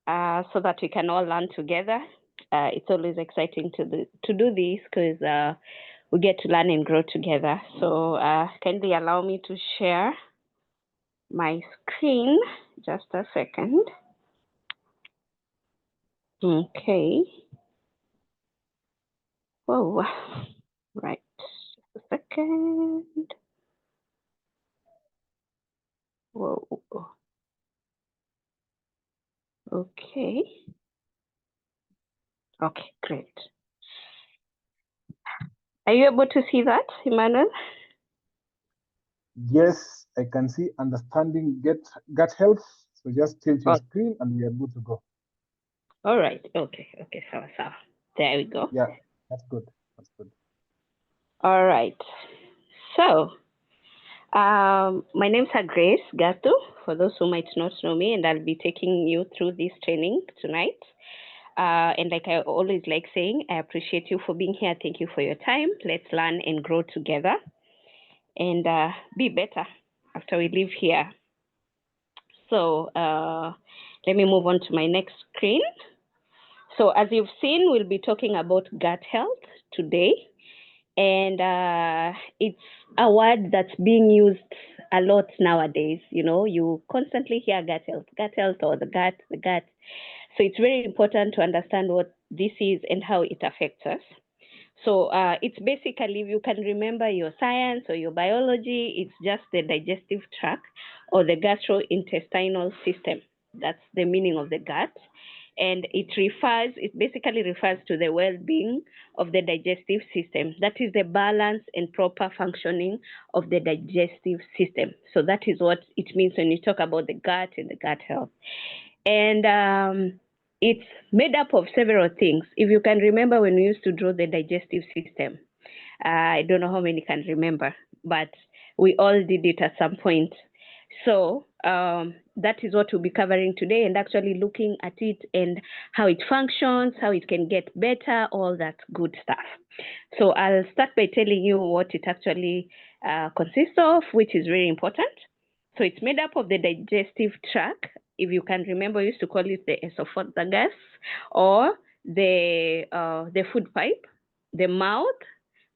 so that we can all learn together. It's always exciting to do this because we get to learn and grow together. So kindly allow me to share my screen. Just a second. Okay. Whoa. Right. Just a second. Whoa. Okay. Okay, great. Are you able to see that, Emmanuel? Yes, I can see understanding gut health. So just tilt your screen and we are good to go. All right. Okay. Okay. So there we go. Yeah, that's good. That's good. All right. So my name's Grace Gathu, for those who might not know me, and I'll be taking you through this training tonight. And like I always like saying, I appreciate you for being here. Thank you for your time. Let's learn and grow together and be better after we leave here. So let me move on to my next screen. So as you've seen, we'll be talking about gut health today. And it's a word that's being used a lot nowadays. You know, you constantly hear gut health or the gut. So it's very important to understand what this is and how it affects us. So it's basically, if you can remember your science or your biology, it's just the digestive tract or the gastrointestinal system. That's the meaning of the gut. And it basically refers to the well-being of the digestive system. That is the balance and proper functioning of the digestive system. So that is what it means when you talk about the gut and the gut health. And it's made up of several things. If you can remember when we used to draw the digestive system, I don't know how many can remember, but we all did it at some point. So that is what we'll be covering today, and actually looking at it and how it functions, how it can get better, all that good stuff. So I'll start by telling you what it actually consists of, which is very important. So it's made up of the digestive tract. If you can remember, we used to call it the esophagus, or the food pipe, the mouth.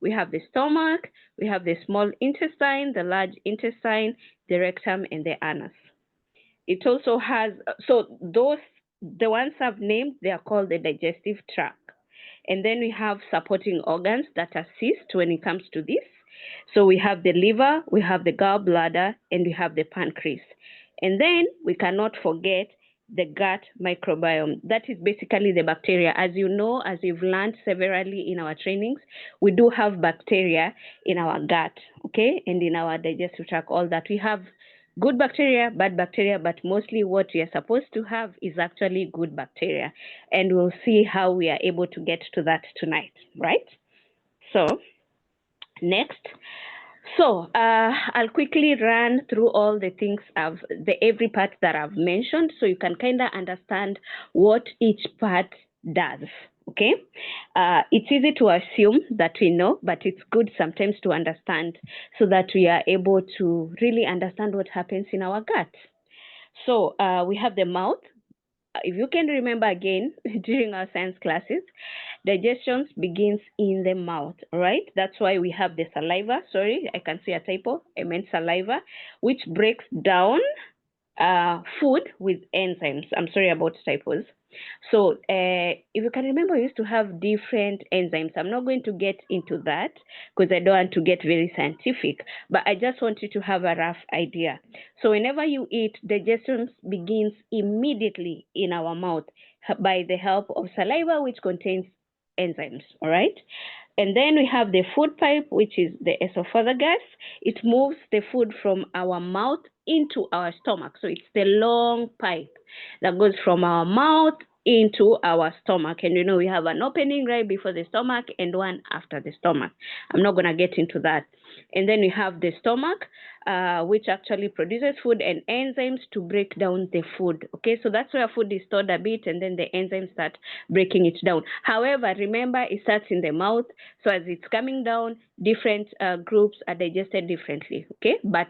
We have the stomach, we have the small intestine, the large intestine, the rectum, and the anus. It also has, so those, the ones I've named, they are called the digestive tract. And then we have supporting organs that assist when it comes to this. So we have the liver, we have the gallbladder, and we have the pancreas. And then we cannot forget the gut microbiome. That is basically the bacteria. As you know, as we've learned severally in our trainings, we do have bacteria in our gut, okay, and in our digestive tract, all that. We have good bacteria, bad bacteria, but mostly what we are supposed to have is actually good bacteria. And we'll see how we are able to get to that tonight, right? So, next. So I'll quickly run through all the things every part that I've mentioned, so you can kind of understand what each part does. Okay, it's easy to assume that we know, but it's good sometimes to understand so that we are able to really understand what happens in our gut. So we have the mouth. If you can remember again during our science classes, digestion begins in the mouth, right? That's why we have the saliva. Sorry, I can see a typo. I meant saliva, which breaks down food with enzymes. I'm sorry about typos. So if you can remember, we used to have different enzymes. I'm not going to get into that because I don't want to get very scientific, but I just want you to have a rough idea. So whenever you eat, digestion begins immediately in our mouth by the help of saliva, which contains enzymes, all right? And then we have the food pipe, which is the esophagus. It moves the food from our mouth into our stomach. So it's the long pipe that goes from our mouth into our stomach. And you know, we have an opening right before the stomach and one after the stomach. I'm not going to get into that. And then we have the stomach, which actually produces food and enzymes to break down the food. Okay, so that's where food is stored a bit, and then the enzymes start breaking it down. However, remember, it starts in the mouth, so as it's coming down, different groups are digested differently. Okay, but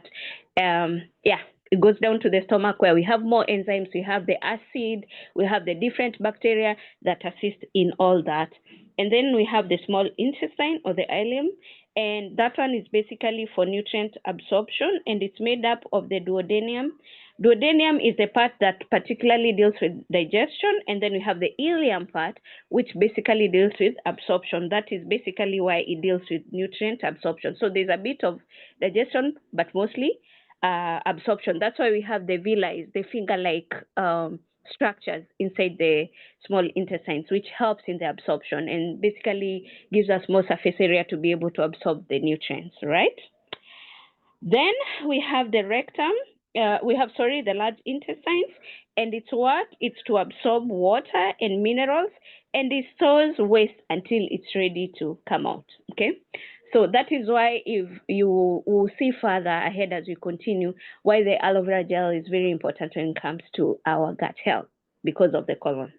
yeah, it goes down to the stomach where we have more enzymes, we have the acid, we have the different bacteria that assist in all that. And then we have the small intestine or the ileum, and that one is basically for nutrient absorption, and it's made up of the duodenum. Duodenum is the part that particularly deals with digestion, and then we have the ileum part, which basically deals with absorption. That is basically why it deals with nutrient absorption. So there's a bit of digestion, but mostly absorption. That's why we have the villi, the finger-like structures inside the small intestines, which helps in the absorption and basically gives us more surface area to be able to absorb the nutrients, right? Then we have the rectum. The large intestines, and it's what? It's to absorb water and minerals, and it stores waste until it's ready to come out. Okay, so that is why if you will see further ahead as we continue, why the aloe vera gel is very important when it comes to our gut health because of the colon.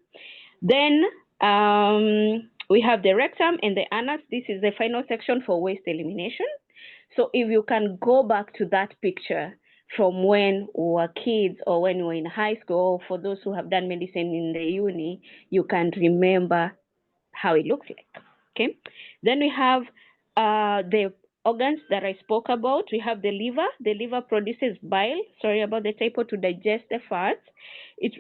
Then we have the rectum and the anus. This is the final section for waste elimination. So if you can go back to that picture from when we were kids or when we were in high school, for those who have done medicine in the uni, you can remember how it looks like. Okay. Then we have the organs that I spoke about. We have the liver. The liver produces bile. Sorry about the typo, to digest the fats.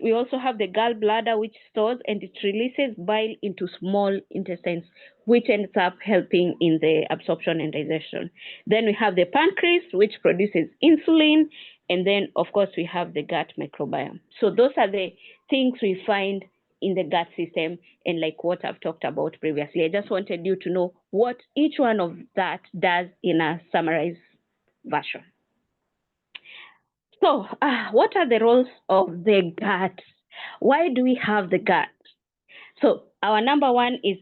We also have the gallbladder, which stores and it releases bile into small intestines, which ends up helping in the absorption and digestion. Then we have the pancreas, which produces insulin. And then, of course, we have the gut microbiome. So those are the things we find in the gut system, and like what I've talked about previously. I just wanted you to know what each one of that does in a summarized version. So, what are the roles of the gut? Why do we have the gut? So, our number one is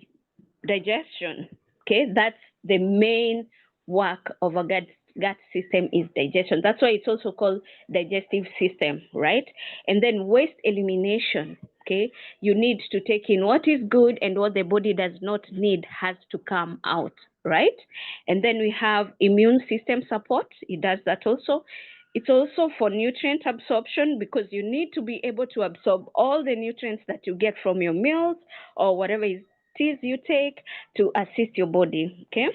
digestion. Okay, that's the main work of a gut system is digestion. That's why it's also called digestive system, right? And then waste elimination. Okay, you need to take in what is good, and what the body does not need has to come out, right? And then we have immune system support. It does that also. It's also for nutrient absorption, because you need to be able to absorb all the nutrients that you get from your meals or whatever it is you take to assist your body. Okay,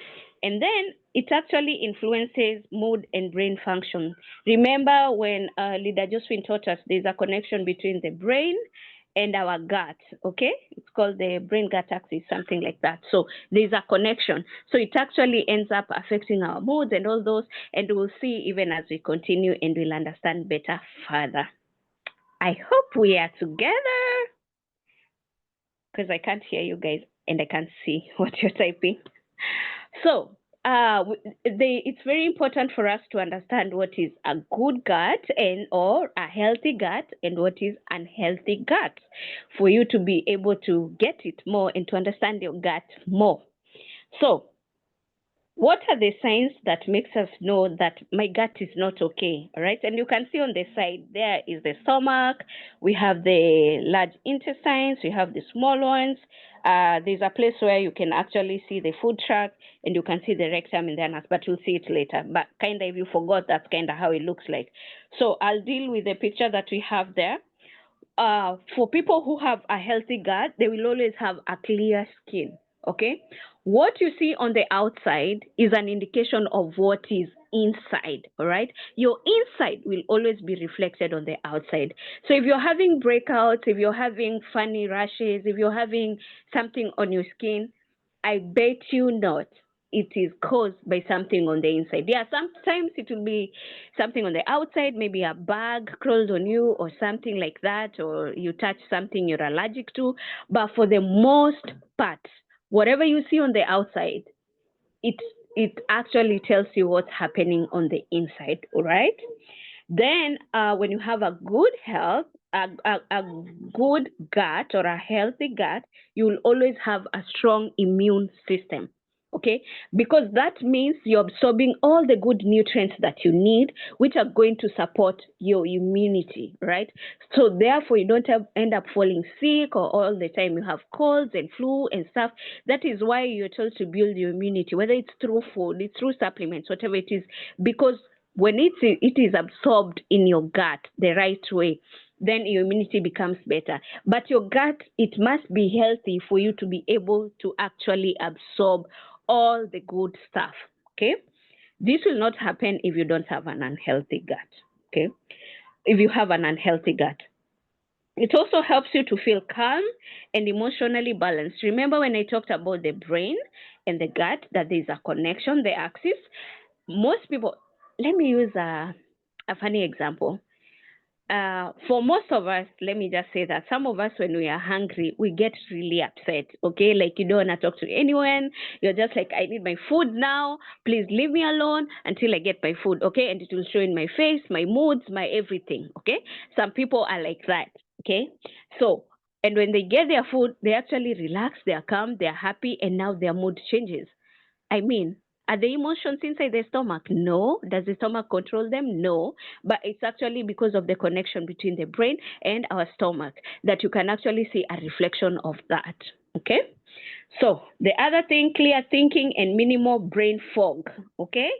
and then it actually influences mood and brain function. Remember when leader Josephine taught us there's a connection between the brain and our gut. Okay, it's called the brain gut axis, something like that. So there's a connection, so it actually ends up affecting our moods and all those, and we'll see even as we continue and we'll understand better further. I hope we are together, because I can't hear you guys and I can't see what you're typing. So, it's very important for us to understand what is a good gut and or a healthy gut, and what is unhealthy gut, for you to be able to get it more and to understand your gut more. So, what are the signs that makes us know that my gut is not okay? All right, and you can see on the side there is the stomach, we have the large intestines, we have the small ones. There's a place where you can actually see the food tract, and you can see the rectum and the anus, but you'll see it later. But kind of, if you forgot, that's kind of how it looks like. So I'll deal with the picture that we have there. For people who have a healthy gut, they will always have a clear skin. Okay, what you see on the outside is an indication of what is inside. All right, your inside will always be reflected on the outside. So if you're having breakouts, if you're having funny rashes, if you're having something on your skin, I bet you not, it is caused by something on the inside. Yeah, sometimes it will be something on the outside, maybe a bug crawled on you or something like that, or you touch something you're allergic to. But for the most part, whatever you see on the outside, it it actually tells you what's happening on the inside, all right? Then, when you have a good health, a good gut or a healthy gut, you will always have a strong immune system. Okay, because that means you're absorbing all the good nutrients that you need, which are going to support your immunity, right? So therefore, you don't end up falling sick, or all the time you have colds and flu and stuff. That is why you're told to build your immunity, whether it's through food, it's through supplements, whatever it is, because when it is absorbed in your gut the right way, then your immunity becomes better. But your gut, it must be healthy for you to be able to actually absorb all the good stuff. Okay? This will not happen if you don't have an unhealthy gut. Okay? If you have an unhealthy gut. It also helps you to feel calm and emotionally balanced. Remember when I talked about the brain and the gut, that there's a connection, the axis? Most people, let me use a funny example. For most of us, let me just say that some of us, when we are hungry, we get really upset. Okay, like you don't want to talk to anyone. You're just like, I need my food now. Please leave me alone until I get my food. Okay, and it will show in my face, my moods, my everything. Okay, some people are like that. Okay, so and when they get their food, they actually relax, they are calm, they are happy, and now their mood changes. I mean, are the emotions inside the stomach? No. Does the stomach control them? No. But it's actually because of the connection between the brain and our stomach that you can actually see a reflection of that. Okay? So, the other thing, clear thinking and minimal brain fog. Okay?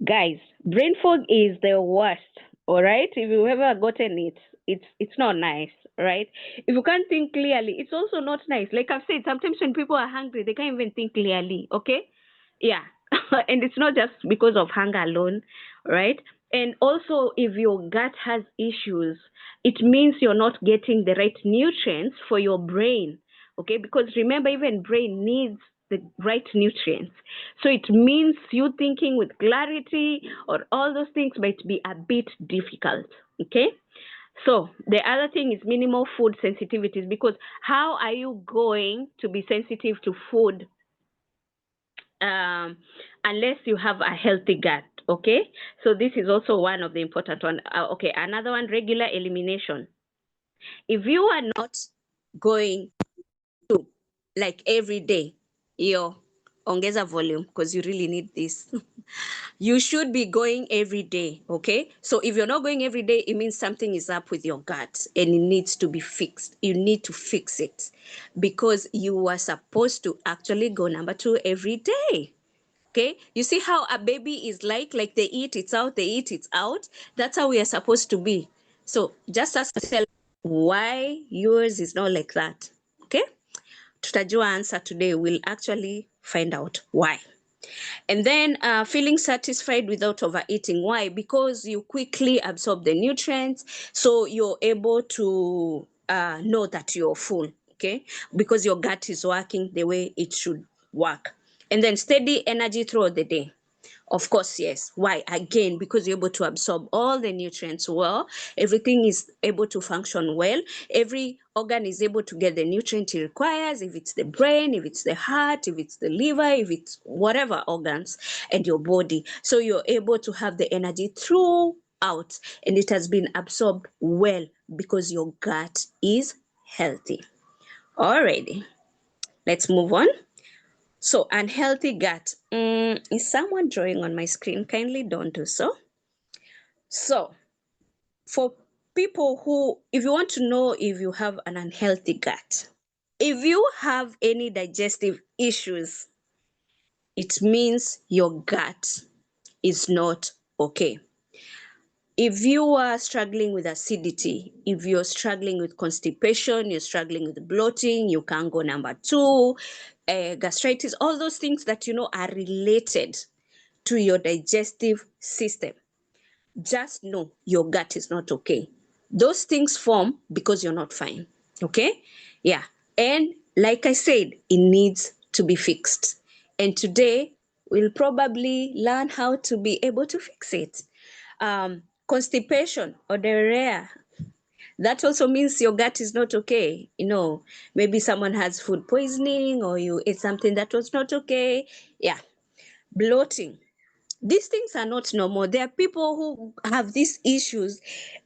Guys, brain fog is the worst. All right? If you've ever gotten it, it's not nice, right? If you can't think clearly, it's also not nice. Like I've said, sometimes when people are hungry, they can't even think clearly. Okay? Yeah. And it's not just because of hunger alone, right? And also, if your gut has issues, it means you're not getting the right nutrients for your brain. Okay? Because remember, even brain needs the right nutrients. So it means you thinking with clarity or all those things might be a bit difficult. Okay? So the other thing is minimal food sensitivities, because how are you going to be sensitive to food um, unless you have a healthy gut? Okay, so this is also one of the important one. Okay, another one, regular elimination. If you are not going to, like, every day, yo, ongeza volume because you really need this. You should be going every day. Okay, so if you're not going every day, it means something is up with your gut and it needs to be fixed. You need to fix it because you are supposed to actually go number 2 every day. Okay, you see how a baby is like they eat, it's out, they eat, it's out. That's how we are supposed to be. So just ask yourself why yours is not like that. Okay, tutajua answer today. We'll actually find out why. And then feeling satisfied without overeating. Why? Because you quickly absorb the nutrients, so you're able to know that you're full. Okay, because your gut is working the way it should work. And then steady energy throughout the day. Of course, yes. Why? Again, because you're able to absorb all the nutrients well, everything is able to function well, every organ is able to get the nutrient it requires, if it's the brain, if it's the heart, if it's the liver, if it's whatever organs and your body. So you're able to have the energy throughout, and it has been absorbed well because your gut is healthy. Alrighty, let's move on. So, unhealthy gut. Is someone drawing on my screen? Kindly don't do so. So, for people who, if you want to know if you have an unhealthy gut, if you have any digestive issues, it means your gut is not okay. If you are struggling with acidity, if you're struggling with constipation, you're struggling with bloating, you can go number 2, gastritis, all those things that you know are related to your digestive system, just know your gut is not okay. Those things form because you're not fine. Okay? Yeah. And like I said, it needs to be fixed. And today, we'll probably learn how to be able to fix it. Constipation or diarrhea, that also means your gut is not okay. You know, maybe someone has food poisoning or you ate something that was not okay. Yeah. Bloating, these things are not normal. There are people who have these issues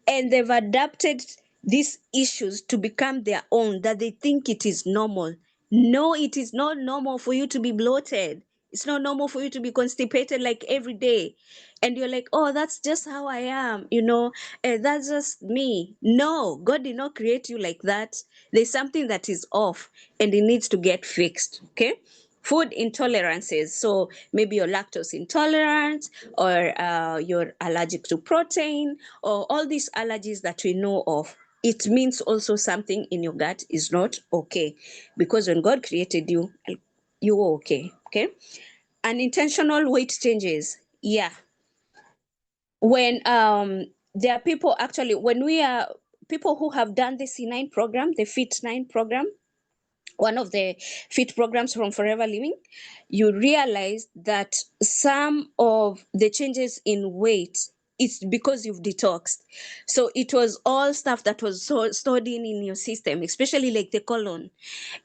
and they've adapted these issues to become their own, that they think it is normal. No, it is not normal for you to be bloated. It's not normal for you to be constipated like every day. And you're like, oh, that's just how I am, that's just me. No, God did not create you like that. There's something that is off and it needs to get fixed. Okay. food intolerances. So maybe you're lactose intolerant, or you're allergic to protein, or all these allergies that we know of. It means also something in your gut is not okay, because when God created you, you were okay. Okay. Unintentional weight changes. Yeah. When there are people, actually, when we are people who have done the C9 program, the Fit9 program, one of the fit programs from Forever Living, you realize that some of the changes in weight, it's because you've detoxed. So it was all stuff that was stored in your system, especially like the colon,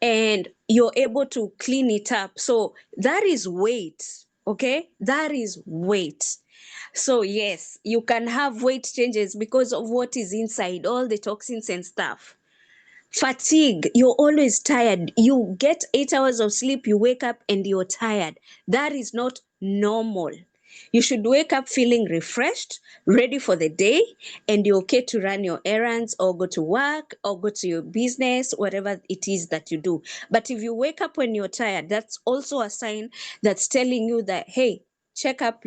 and you're able to clean it up. So that is weight. Okay, that is weight. So yes, you can have weight changes because of what is inside, all the toxins and stuff. Fatigue, you're always tired. You get 8 hours of sleep, you wake up and you're tired. That is not normal. You should wake up feeling refreshed, ready for the day, and you're okay to run your errands or go to work or go to your business, whatever it is that you do. But if you wake up when you're tired, that's also a sign that's telling you that, hey, check up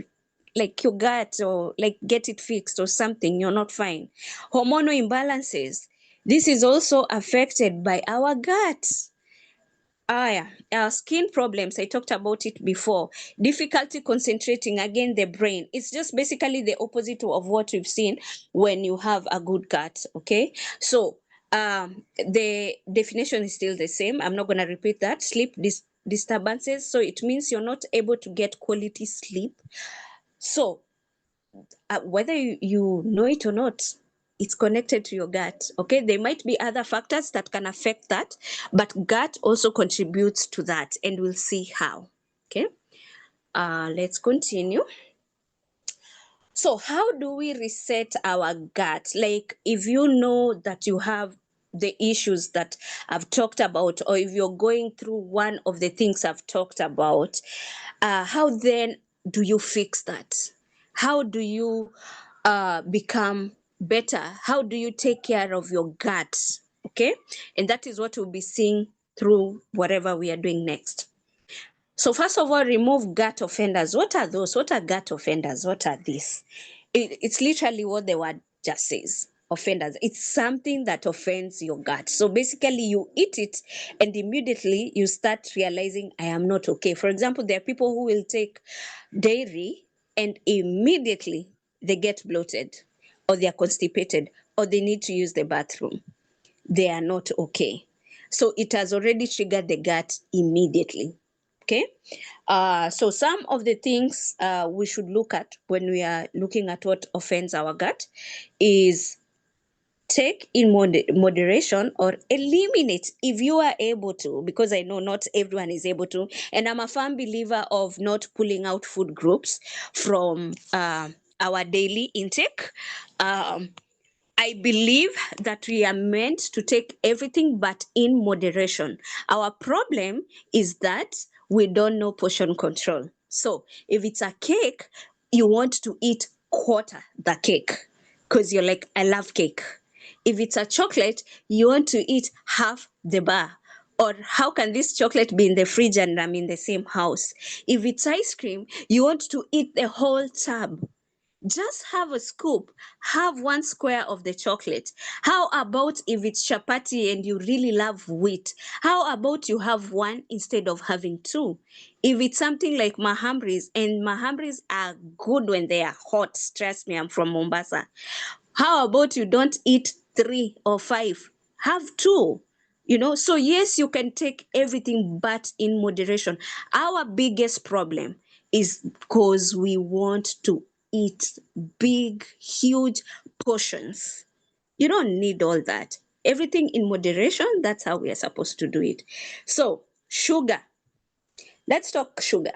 like your gut, or like get it fixed or something, you're not fine. Hormonal imbalances, this is also affected by our gut. Yeah, our skin problems, I talked about it before. Difficulty concentrating, again, the brain. It's just basically the opposite of what we've seen when you have a good gut. Okay, so the definition is still the same. I'm not going to repeat that. Sleep disturbances, so it means you're not able to get quality sleep. So whether you know it or not, it's connected to your gut. Okay, there might be other factors that can affect that, but gut also contributes to that, and we'll see how. Okay, let's continue. So how do we reset our gut? Like, if you know that you have the issues that I've talked about, or if you're going through one of the things I've talked about, how then do you fix that? How do you become better? How do you take care of your gut? Okay, and that is what we'll be seeing through whatever we are doing next. So first of all, remove gut offenders. What are those? What are gut offenders? What are these? It's literally what the word just says. Offenders. It's something that offends your gut. So basically, you eat it and immediately you start realizing, I am not okay. For example, there are people who will take dairy and immediately they get bloated, or they are constipated, or they need to use the bathroom. They are not okay. So it has already triggered the gut immediately. Okay. So some of the things we should look at when we are looking at what offends our gut is take in moderation, or eliminate if you are able to, because I know not everyone is able to. And I'm a firm believer of not pulling out food groups from our daily intake. I believe that we are meant to take everything, but in moderation. Our problem is that we don't know portion control. So if it's a cake, you want to eat quarter the cake because you're like, I love cake. If it's a chocolate, you want to eat half the bar. Or how can this chocolate be in the fridge and I'm in the same house? If it's ice cream, you want to eat the whole tub. Just have a scoop, have one square of the chocolate. How about if it's chapati and you really love wheat? How about you have one instead of having two? If it's something like mahambris, and mahambris are good when they are hot, trust me, I'm from Mombasa. How about you don't eat 3 or 5? Have 2. So yes, you can take everything, but in moderation. Our biggest problem is because we want to eat big, huge portions. You don't need all that. Everything in moderation, that's how we are supposed to do it. So, sugar. Let's talk sugar.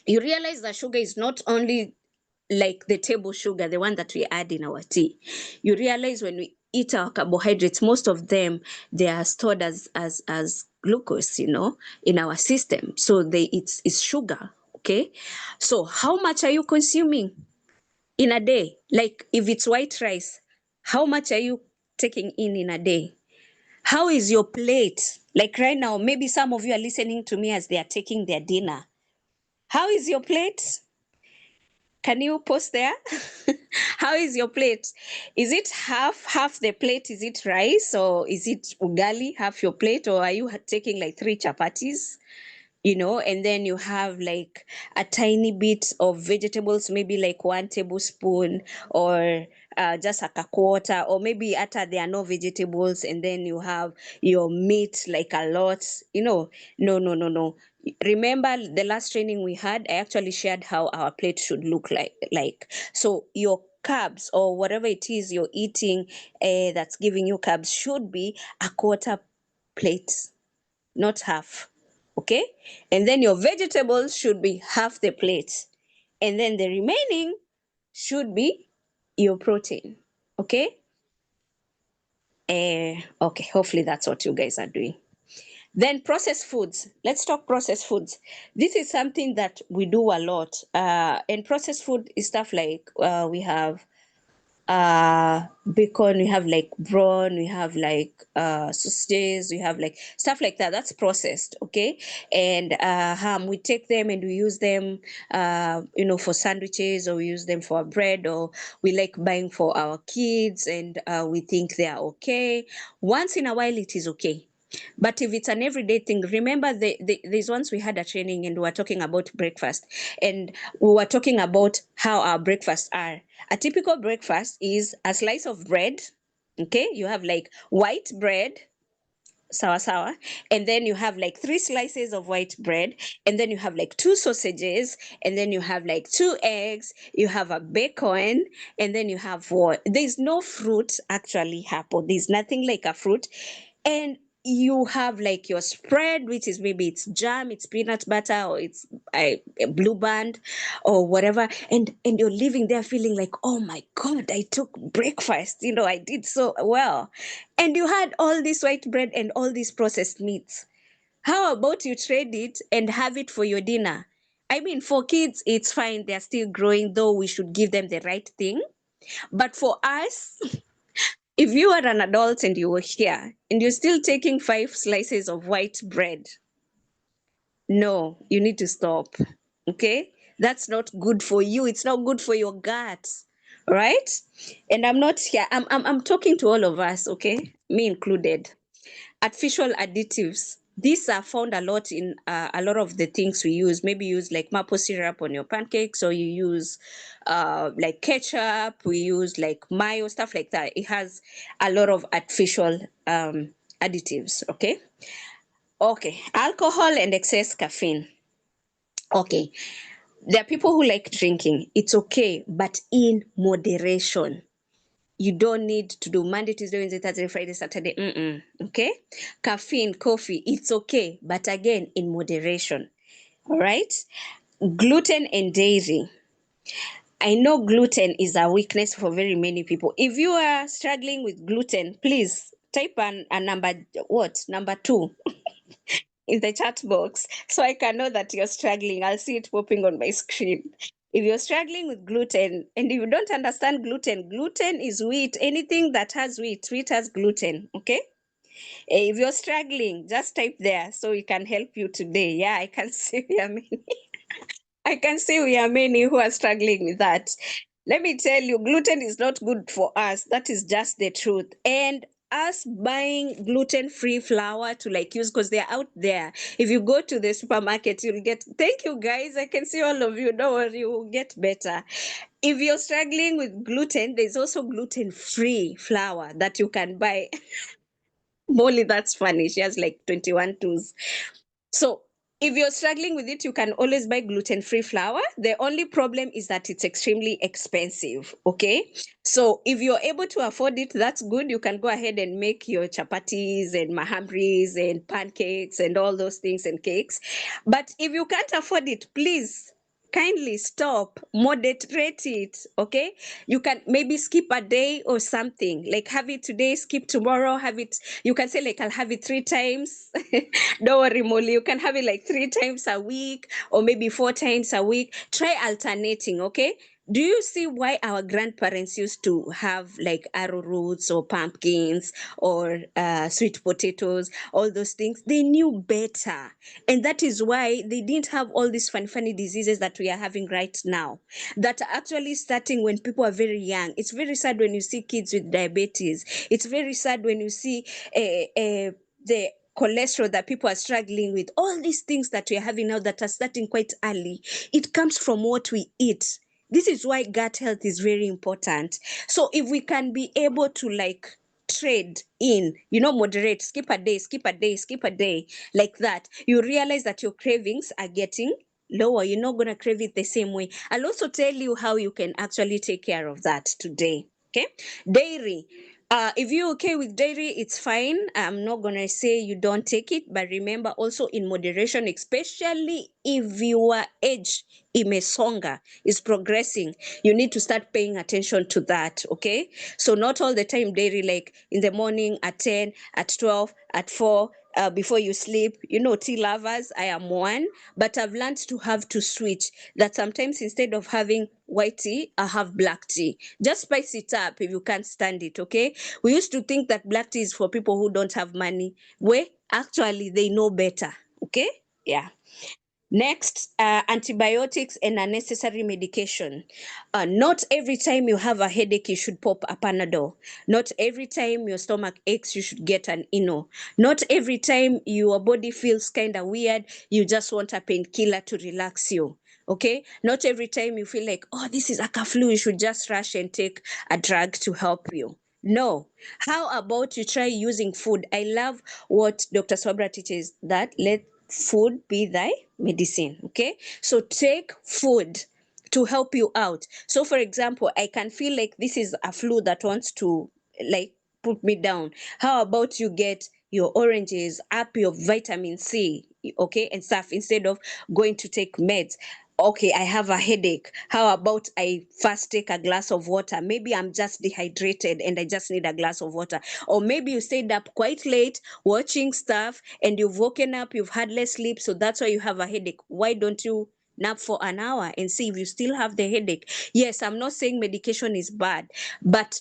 You realize that sugar is not only like the table sugar, the one that we add in our tea. You realize when we eat our carbohydrates, most of them, they are stored as glucose, in our system. So it's sugar. Okay. So how much are you consuming in a day? Like if it's white rice, how much are you taking in a day? How is your plate? Like right now, maybe some of you are listening to me as they are taking their dinner. How is your plate? Can you post there? How is your plate? Is it half the plate? Is it rice or is it ugali, half your plate? Or are you taking like 3 chapatis? And then you have like a tiny bit of vegetables, maybe like 1 tablespoon, or just like a quarter, or maybe after there are no vegetables, and then you have your meat like a lot. No, no, no, no. Remember the last training we had, I actually shared how our plate should look like. So your carbs or whatever it is you're eating that's giving you carbs should be a quarter plate, not half. Okay? And then your vegetables should be half the plate. And then the remaining should be your protein. Okay? Okay, hopefully that's what you guys are doing. Then processed foods. Let's talk processed foods. This is something that we do a lot. And processed food is stuff like we have bacon, we have like brawn, we have like sausages, we have like stuff like that. That's processed. Okay. And ham, we take them and we use them for sandwiches, or we use them for bread, or we like buying for our kids, and we think they are okay. Once in a while it is okay. But if it's an everyday thing, remember there's once we had a training and we were talking about breakfast, and we were talking about how our breakfasts are. A typical breakfast is a slice of bread. Okay, you have like white bread, sour, and then you have like 3 slices of white bread, and then you have like 2 sausages, and then you have like 2 eggs, you have a bacon, and then you have what? There's no fruit actually happen. There's nothing like a fruit. And you have like your spread, which is maybe it's jam, it's peanut butter, or it's a blue band or whatever, and you're living there feeling like, oh my god, I took breakfast, I did so well. And you had all this white bread and all these processed meats. How about you trade it and have it for your dinner? I mean, for kids it's fine, they're still growing, though we should give them the right thing. But for us, if you are an adult and you were here and you're still taking 5 slices of white bread, no, you need to stop. Okay? That's not good for you. It's not good for your gut. Right? And I'm not here. I'm talking to all of us, okay? Me included. Artificial additives. These are found a lot in a lot of the things we use. Maybe you use like maple syrup on your pancakes, or you use like ketchup, we use like mayo, stuff like that. It has a lot of artificial additives, okay? Okay, alcohol and excess caffeine. Okay, there are people who like drinking. It's okay, but in moderation. You don't need to do Monday, Tuesday, Wednesday, Thursday, Friday, Saturday. Okay? Caffeine, coffee, it's okay, but again, in moderation. All right? Gluten and dairy. I know gluten is a weakness for very many people. If you are struggling with gluten, please type a number, what? Number 2 in the chat box, so I can know that you're struggling. I'll see it popping on my screen. If you're struggling with gluten and if you don't understand gluten, gluten is wheat. Anything that has wheat has gluten. Okay? If you're struggling, just type there so we can help you today. Yeah, I can see we are many. I can see we are many who are struggling with that. Let me tell you, gluten is not good for us. That is just the truth. And us buying gluten-free flour to like use, because they're out there. If you go to the supermarket, you'll get, thank you guys, I can see all of you, don't worry, you will get better. If you're struggling with gluten, there's also gluten-free flour that you can buy. Molly, that's funny, she has like 21 twos. So if you're struggling with it, you can always buy gluten-free flour. The only problem is that it's extremely expensive. Okay. So if you're able to afford it, that's good. You can go ahead and make your chapatis and mahamris and pancakes and all those things and cakes. But if you can't afford it, please kindly stop, moderate it. Okay, you can maybe skip a day or something, like have it today, skip tomorrow, have it, you can say like I'll have it 3 times. Don't worry, Molly, you can have it like 3 times a week or maybe 4 times a week. Try alternating. Okay, Do you see why our grandparents used to have like arrowroots or pumpkins or sweet potatoes, all those things? They knew better. And that is why they didn't have all these funny diseases that we are having right now, that are actually starting when people are very young. It's very sad when you see kids with diabetes. It's very sad when you see the cholesterol that people are struggling with. All these things that we are having now that are starting quite early, it comes from what we eat. This is why gut health is very important. So if we can be able to like trade in, moderate, skip a day, skip a day, skip a day, like that, you realize that your cravings are getting lower. You're not going to crave it the same way. I'll also tell you how you can actually take care of that today. Okay. Dairy. If you're okay with dairy, it's fine. I'm not going to say you don't take it, but remember also in moderation, especially if your age imesonga is progressing, you need to start paying attention to that. Okay. So not all the time dairy, like in the morning at 10, at 12, at 4, before you sleep. Tea lovers, I am one, but I've learned to have to switch. That sometimes instead of having white tea, I have black tea. Just spice it up if you can't stand it, okay? We used to think that black tea is for people who don't have money. Well, actually, they know better, okay? Yeah. Next, antibiotics and unnecessary medication. Not every time you have a headache, you should pop a Panadol. Not every time your stomach aches, you should get an Eno. Not every time your body feels kind of weird, you just want a painkiller to relax you. Okay? Not every time you feel like, oh, this is like a flu, you should just rush and take a drug to help you. No. How about you try using food? I love what Dr. Swabra teaches, that let food be thy medicine. Okay, so take food to help you out. So for example, I can feel like this is a flu that wants to like put me down. How about you get your oranges, up your vitamin C, okay, and stuff, instead of going to take meds. Okay, I have a headache. How about I first take a glass of water? Maybe I'm just dehydrated and I just need a glass of water. Or maybe you stayed up quite late watching stuff and you've woken up, you've had less sleep, so that's why you have a headache. Why don't you nap for an hour and see if you still have the headache? Yes, I'm not saying medication is bad, but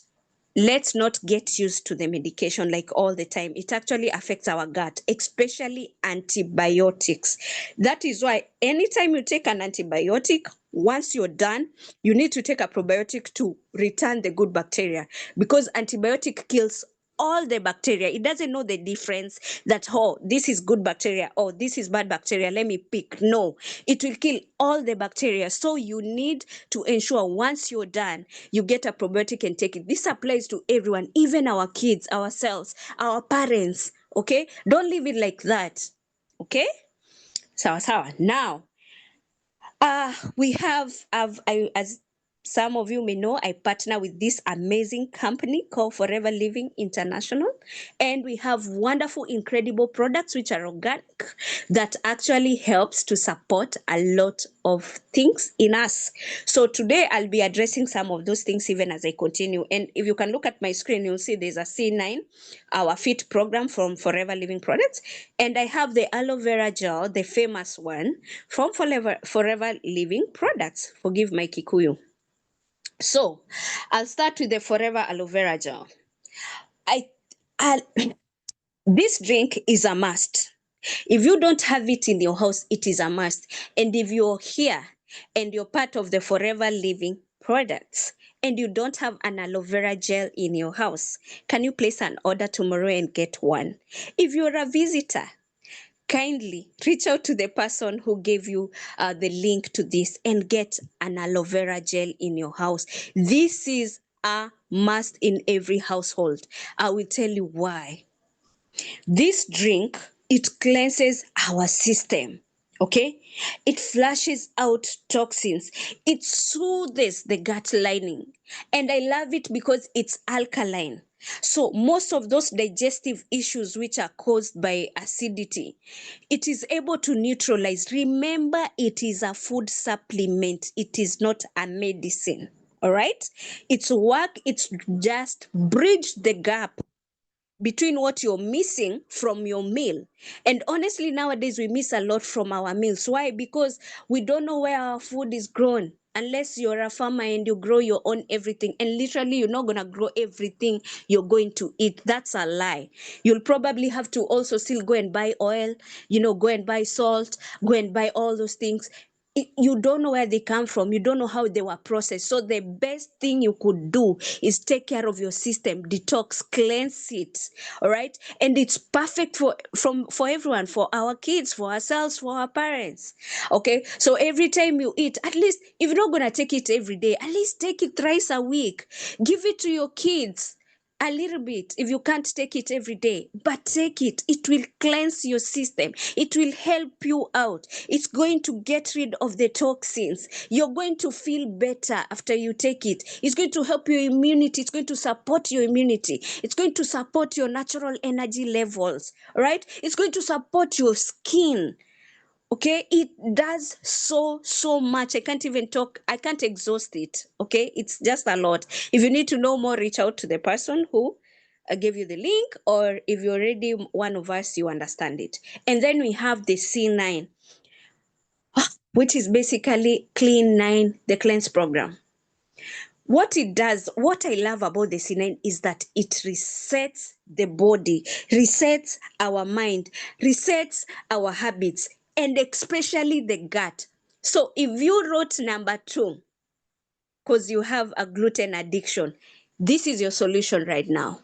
let's not get used to the medication like all the time. It actually affects our gut, especially antibiotics. That is why anytime you take an antibiotic, once you're done, you need to take a probiotic to return the good bacteria, because antibiotic kills all the bacteria. It doesn't know the difference that, oh, this is good bacteria, oh, this is bad bacteria, let me pick. No, it will kill all the bacteria. So you need to ensure once you're done, you get a probiotic and take it. This applies to everyone, even our kids, ourselves, our parents. Okay, don't leave it like that. Okay, sawa sawa. Now we as some of you may know, I partner with this amazing company called Forever Living International, and we have wonderful, incredible products which are organic that actually helps to support a lot of things in us. So today I'll be addressing some of those things even as I continue. And if you can look at my screen, you'll see there's a C9, our fit program from Forever Living Products, and I have the aloe vera gel, the famous one from Forever Living Products. Forgive my Kikuyu. So I'll start with the Forever Aloe Vera Gel. I, I this drink is a must. If you don't have it in your house, it is a must. And if you're here and you're part of the Forever Living Products and you don't have an aloe vera gel in your house, can you place an order tomorrow and get one? If you're a visitor, kindly reach out to the person who gave you the link to this and get an aloe vera gel in your house. This is a must in every household. I will tell you why. This drink, it cleanses our system. Okay, it flushes out toxins, it soothes the gut lining, and I love it because it's alkaline. So most of those digestive issues which are caused by acidity, it is able to neutralize. Remember, it is a food supplement, it is not a medicine. All right, its work, it's just bridge the gap between what you're missing from your meal. And honestly, nowadays we miss a lot from our meals. Why? Because we don't know where our food is grown. unless you're a farmer and you grow your own everything. And literally, you're not going to grow everything you're going to eat. That's a lie. You'll probably have to also still go and buy oil, go and buy salt, go and buy all those things. You don't know where they come from. You don't know how they were processed. So the best thing you could do is take care of your system, detox, cleanse it. All right. And it's perfect for everyone, for our kids, for ourselves, for our parents. Okay. So every time you eat, at least if you're not going to take it every day, at least take it thrice a week. Give it to your kids a little bit if you can't take it every day, but take it. It will cleanse your system. It will help you out. It's going to get rid of the toxins. You're going to feel better after you take it. It's going to help your immunity. It's going to support your immunity. It's going to support your natural energy levels. All right? It's going to support your skin. Okay, it does so much. I can't even talk. I can't exhaust it. Okay, it's just a lot. If you need to know more, reach out to the person who gave you the link, or if you're already one of us, you understand it. And then we have the C9, which is basically Clean 9, the cleanse program. What it does, what I love about the C9 is that it resets the body, resets our mind, resets our habits, and especially the gut. So if you wrote number 2, because you have a gluten addiction, this is your solution right now.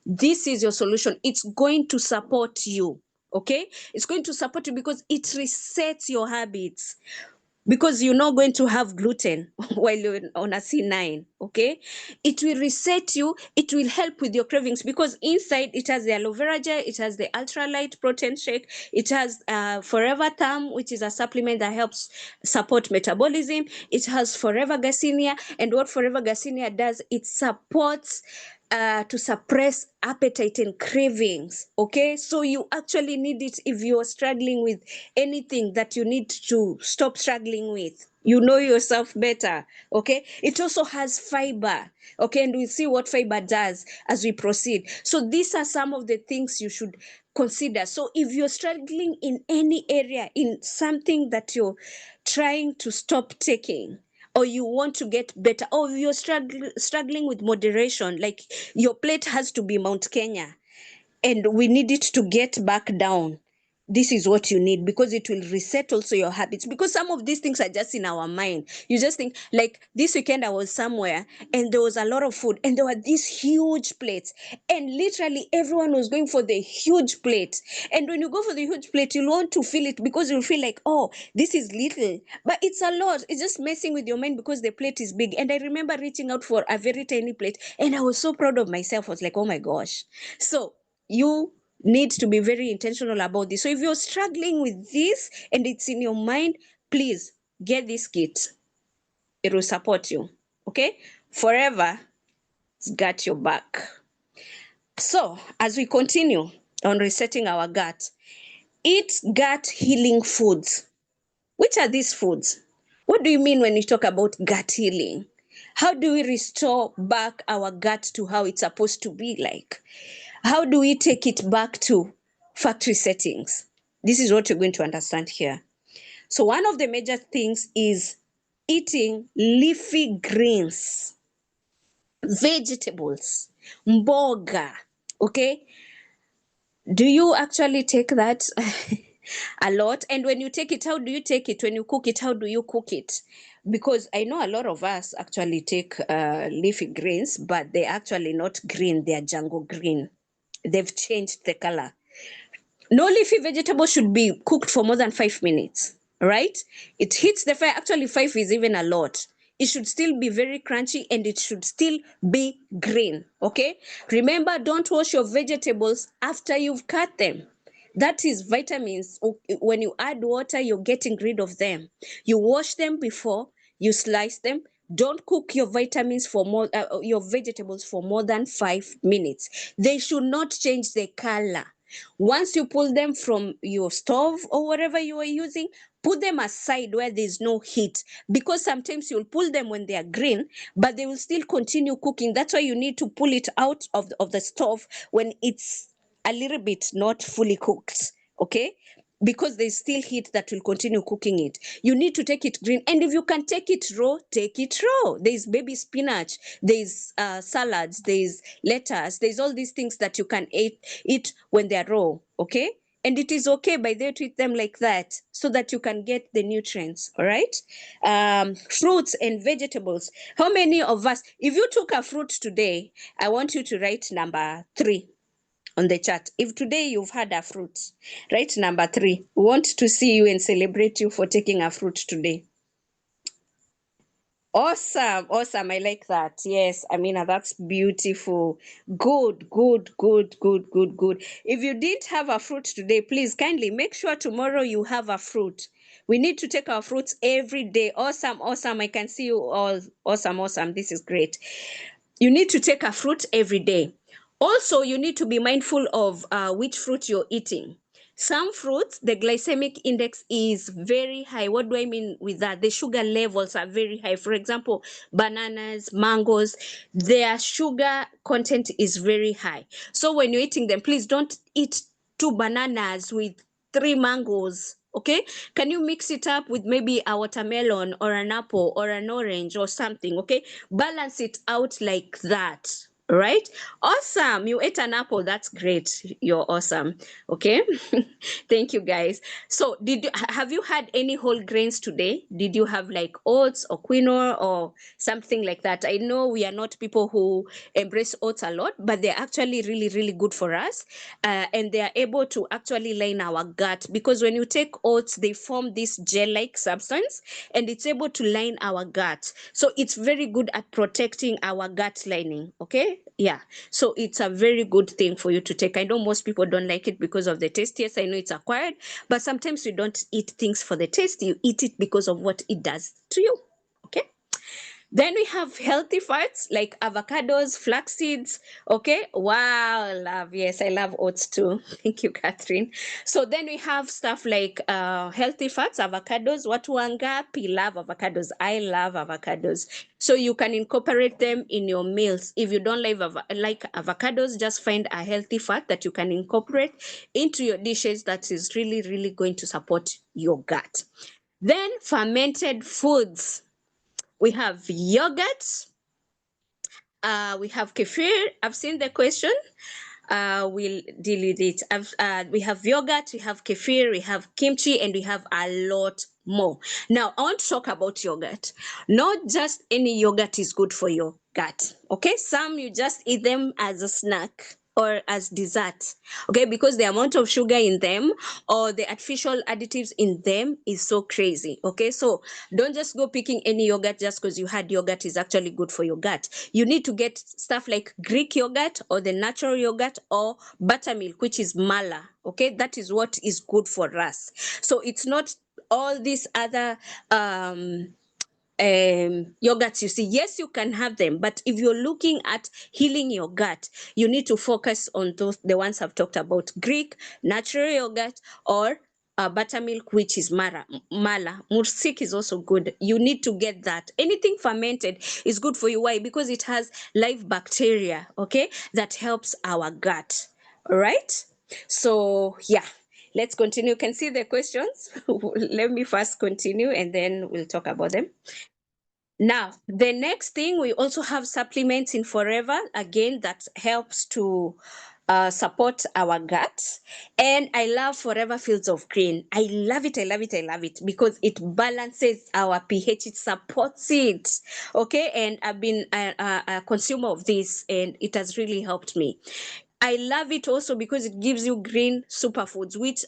This is your solution. It's going to support you. Okay? It's going to support you because it resets your habits, because you're not going to have gluten while you're on a C9. Okay, it will reset you. It will help with your cravings, because inside it has the aloe vera gel, it has the ultralight protein shake, it has forever thyme, which is a supplement that helps support metabolism. It has forever garcinia, and what forever garcinia does, it supports to suppress appetite and cravings. Okay, so you actually need it if you're struggling with anything that you need to stop struggling with. You know yourself better. Okay, it also has fiber. Okay, and we'll see what fiber does as we proceed. So these are some of the things you should consider. So if you're struggling in any area, in something that you're trying to stop taking, or you want to get better, or you're struggling with moderation, like your plate has to be Mount Kenya and we need it to get back down, this is what you need, because it will reset also your habits. Because some of these things are just in our mind. You just think, like this weekend I was somewhere and there was a lot of food and there were these huge plates, and literally everyone was going for the huge plate. And when you go for the huge plate, you'll want to feel it, because you'll feel like, oh, this is little, but it's a lot. It's just messing with your mind because the plate is big. And I remember reaching out for a very tiny plate and I was so proud of myself. I was like, oh my gosh. So you need to be very intentional about this. So if you're struggling with this and it's in your mind, please get this kit. It will support you. Okay? Forever, it's got your back. So as we continue on resetting our gut, eat gut healing foods. Which are these foods? What do you mean when you talk about gut healing? How do we restore back our gut to how it's supposed to be like? How do we take it back to factory settings? This is what you're going to understand here. So one of the major things is eating leafy greens, vegetables, mboga. Okay? Do you actually take that a lot? And when you take it, how do you take it? When you cook it, how do you cook it? Because I know a lot of us actually take leafy greens, but they're actually not green, they're jungle green. They've changed the color. No leafy vegetable should be cooked for more than 5 minutes, right? It hits the fire. Actually, 5 is even a lot. It should still be very crunchy and it should still be green, okay? Remember, don't wash your vegetables after you've cut them. That is vitamins. When you add water, you're getting rid of them. You wash them before you slice them. Don't cook your vitamins for your vegetables for more than 5 minutes. They should not change the color. Once you pull them from your stove or whatever you are using, put them aside where there's no heat, because sometimes you'll pull them when they are green, but they will still continue cooking. That's why you need to pull it out of the stove when it's a little bit not fully cooked. Okay? because there's still heat that will continue cooking it. You need to take it green, and if you can take it raw, take it raw. There's baby spinach, there's salads, there's lettuce, there's all these things that you can eat when they're raw, okay? And it is okay by the way to eat them like that so that you can get the nutrients, all right? Fruits and vegetables. How many of us, if you took a fruit today, I want you to write number 3 on the chat. If today you've had a fruit, write number 3. We want to see you and celebrate you for taking a fruit today. Awesome, awesome. I like that. Yes, Amina, that's beautiful. Good, good, good, good, good, good. If you didn't have a fruit today, please kindly make sure tomorrow you have a fruit. We need to take our fruits every day. Awesome, awesome. I can see you all. Awesome, awesome. This is great. You need to take a fruit every day. Also, you need to be mindful of which fruit you're eating. Some fruits, the glycemic index is very high. What do I mean with that? The sugar levels are very high. For example, bananas, mangoes, their sugar content is very high. So when you're eating them, please don't eat 2 bananas with 3 mangoes. Okay, can you mix it up with maybe a watermelon or an apple or an orange or something? Okay, balance it out like that. Right? Awesome. You ate an apple. That's great. You're awesome. Okay. Thank you, guys. So have you had any whole grains today? Did you have like oats or quinoa or something like that? I know we are not people who embrace oats a lot, but they're actually really, really good for us. And they are able to actually line our gut, because when you take oats, they form this gel-like substance and it's able to line our gut. So it's very good at protecting our gut lining. Okay. Yeah, so it's a very good thing for you to take. I know most people don't like it because of the taste. Yes, I know it's acquired, but sometimes you don't eat things for the taste. You eat it because of what it does to you. Okay. Then we have healthy fats like avocados, flax seeds. Okay. Wow, love. Yes, I love oats too. Thank you, Catherine. So then we have stuff like healthy fats, avocados. Watu wangapi love avocados? I love avocados. So you can incorporate them in your meals. If you don't like avocados, just find a healthy fat that you can incorporate into your dishes that is really, really going to support your gut. Then fermented foods. We have yogurt. We have kefir. I've seen the question. We'll deal with it. We have yogurt, we have kefir, we have kimchi, and we have a lot more. Now, I want to talk about yogurt. Not just any yogurt is good for your gut. Okay, some you just eat them as a snack or as dessert, okay, because the amount of sugar in them or the artificial additives in them is so crazy. Okay, so don't just go picking any yogurt just because you had yogurt is actually good for your gut. You need to get stuff like Greek yogurt or the natural yogurt or buttermilk, which is mala. Okay, that is what is good for us. So it's not all these other yogurts you see. Yes, you can have them, but if you're looking at healing your gut, you need to focus on the ones I've talked about: Greek, natural yogurt, or buttermilk, which is mala. Mursik is also good. You need to get that. Anything fermented is good for you. Why? Because it has live bacteria, okay, that helps our gut. All right. So yeah, let's continue. You can see the questions. Let me first continue and then we'll talk about them. Now, the next thing, we also have supplements in Forever, again, that helps to support our gut. And I love Forever Fields of Green. I love it, I love it, I love it because it balances our pH, it supports it. Okay, and I've been a consumer of this and it has really helped me. I love it also because it gives you green superfoods, which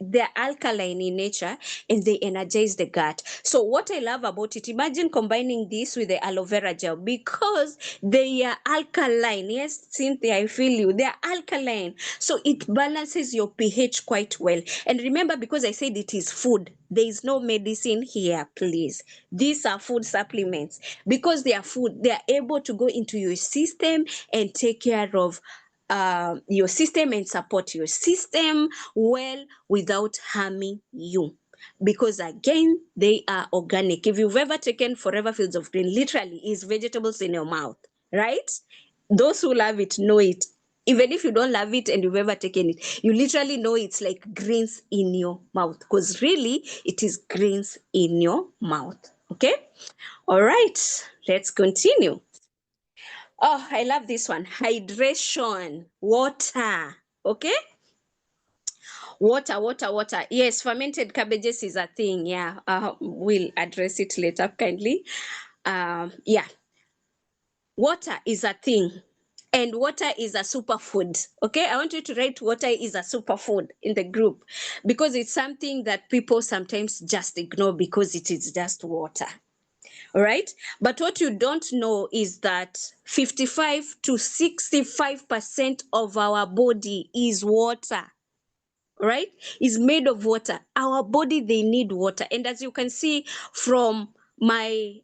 they're alkaline in nature and they energize the gut. So what I love about it, imagine combining this with the aloe vera gel because they are alkaline. Yes, Cynthia, I feel you. They are alkaline. So it balances your pH quite well. And remember, because I said it is food, there is no medicine here, please. These are food supplements. Because they are food, they are able to go into your system and take care of your system and support your system well without harming you. Because again, they are organic. If you've ever taken Forever Fields of Green, literally is vegetables in your mouth, right? Those who love it know it. Even if you don't love it and you've ever taken it, you literally know it's like greens in your mouth, because really it is greens in your mouth. Okay. All right, let's continue. Oh, I love this one. Hydration, water. Okay. Water. Yes, fermented cabbages is a thing. Yeah, we'll address it later, kindly. Yeah, water is a thing, and water is a superfood. Okay, I want you to write water is a superfood in the group, because it's something that people sometimes just ignore because it is just water. All right, but what you don't know is that 55 to 65% of our body is water. Right, is made of water. Our body, they need water. And as you can see from my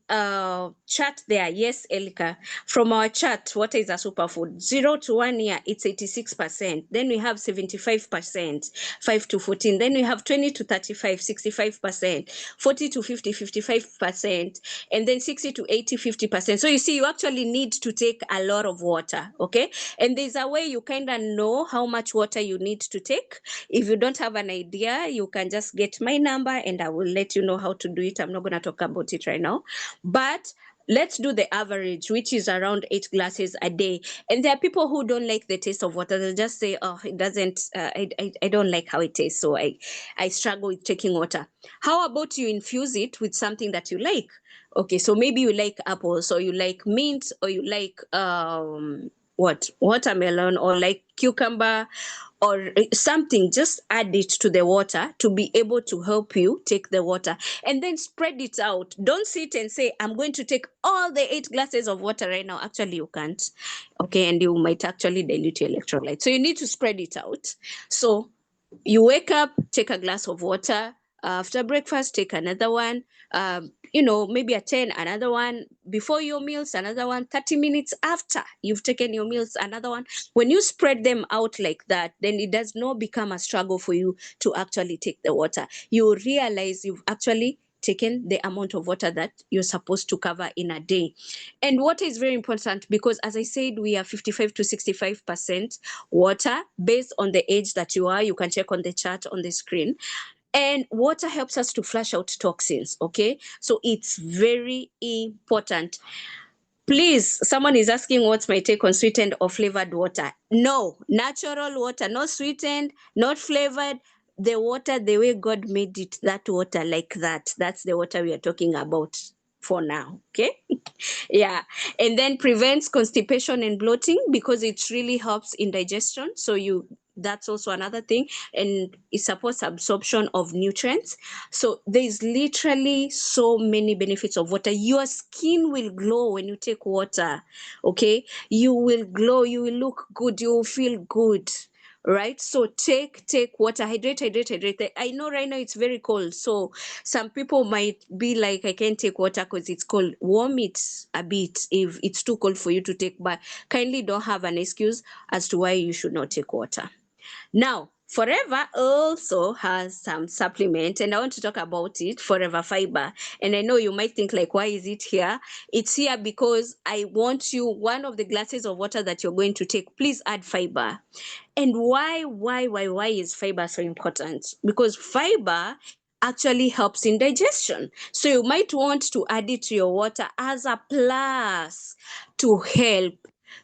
chart there, yes, Elika, from our chart, water is a superfood. 0 to 1 year, it's 86%. Then we have 75%, 5 to 14. Then we have 20 to 35, 65%, 40 to 50, 55%, and then 60 to 80, 50%. So you see, you actually need to take a lot of water. Okay, and there's a way you kind of know how much water you need to take. If you don't have an idea, you can just get my number and I will let you know how to do it. I'm not going to talk about it right now, but let's do the average, which is around 8 glasses a day. And there are people who don't like the taste of water. They'll just say, oh, it doesn't, I don't like how it tastes, so I struggle with taking water. How about you infuse it with something that you like? Okay, so maybe you like apples, or you like mint, or you like watermelon, or like cucumber, or something. Just add it to the water to be able to help you take the water, and then spread it out. Don't sit and say, I'm going to take all the 8 glasses of water right now. Actually, you can't. Okay, and you might actually dilute your electrolytes, so you need to spread it out. So you wake up, take a glass of water. After breakfast, take another one. Maybe at 10, another one. Before your meals, another one. 30 minutes after you've taken your meals, another one. When you spread them out like that, then it does not become a struggle for you to actually take the water. You realize you've actually taken the amount of water that you're supposed to cover in a day. And water is very important because, as I said, we are 55 to 65% water based on the age that you are. You can check on the chart on the screen. And water helps us to flush out toxins. Okay, so it's very important. Please, someone is asking what's my take on sweetened or flavored water. No, natural water, not sweetened, not flavored. The water, the way God made it, that water like that, that's the water we are talking about for now. Okay. Yeah, and then prevents constipation and bloating because it really helps in digestion. So that's also another thing, and it supports absorption of nutrients. So there's literally so many benefits of water. Your skin will glow when you take water. Okay, you will glow, you will look good, you will feel good. Right, so take water, hydrate. I know right now it's very cold, so some people might be like, I can't take water because it's cold. Warm it a bit if it's too cold for you to take, but kindly don't have an excuse as to why you should not take water. Now, Forever also has some supplement, and I want to talk about it, Forever Fiber. And I know you might think like, why is it here? It's here because I want you, one of the glasses of water that you're going to take, please add fiber. And why is fiber so important? Because fiber actually helps in digestion. So you might want to add it to your water as a plus to help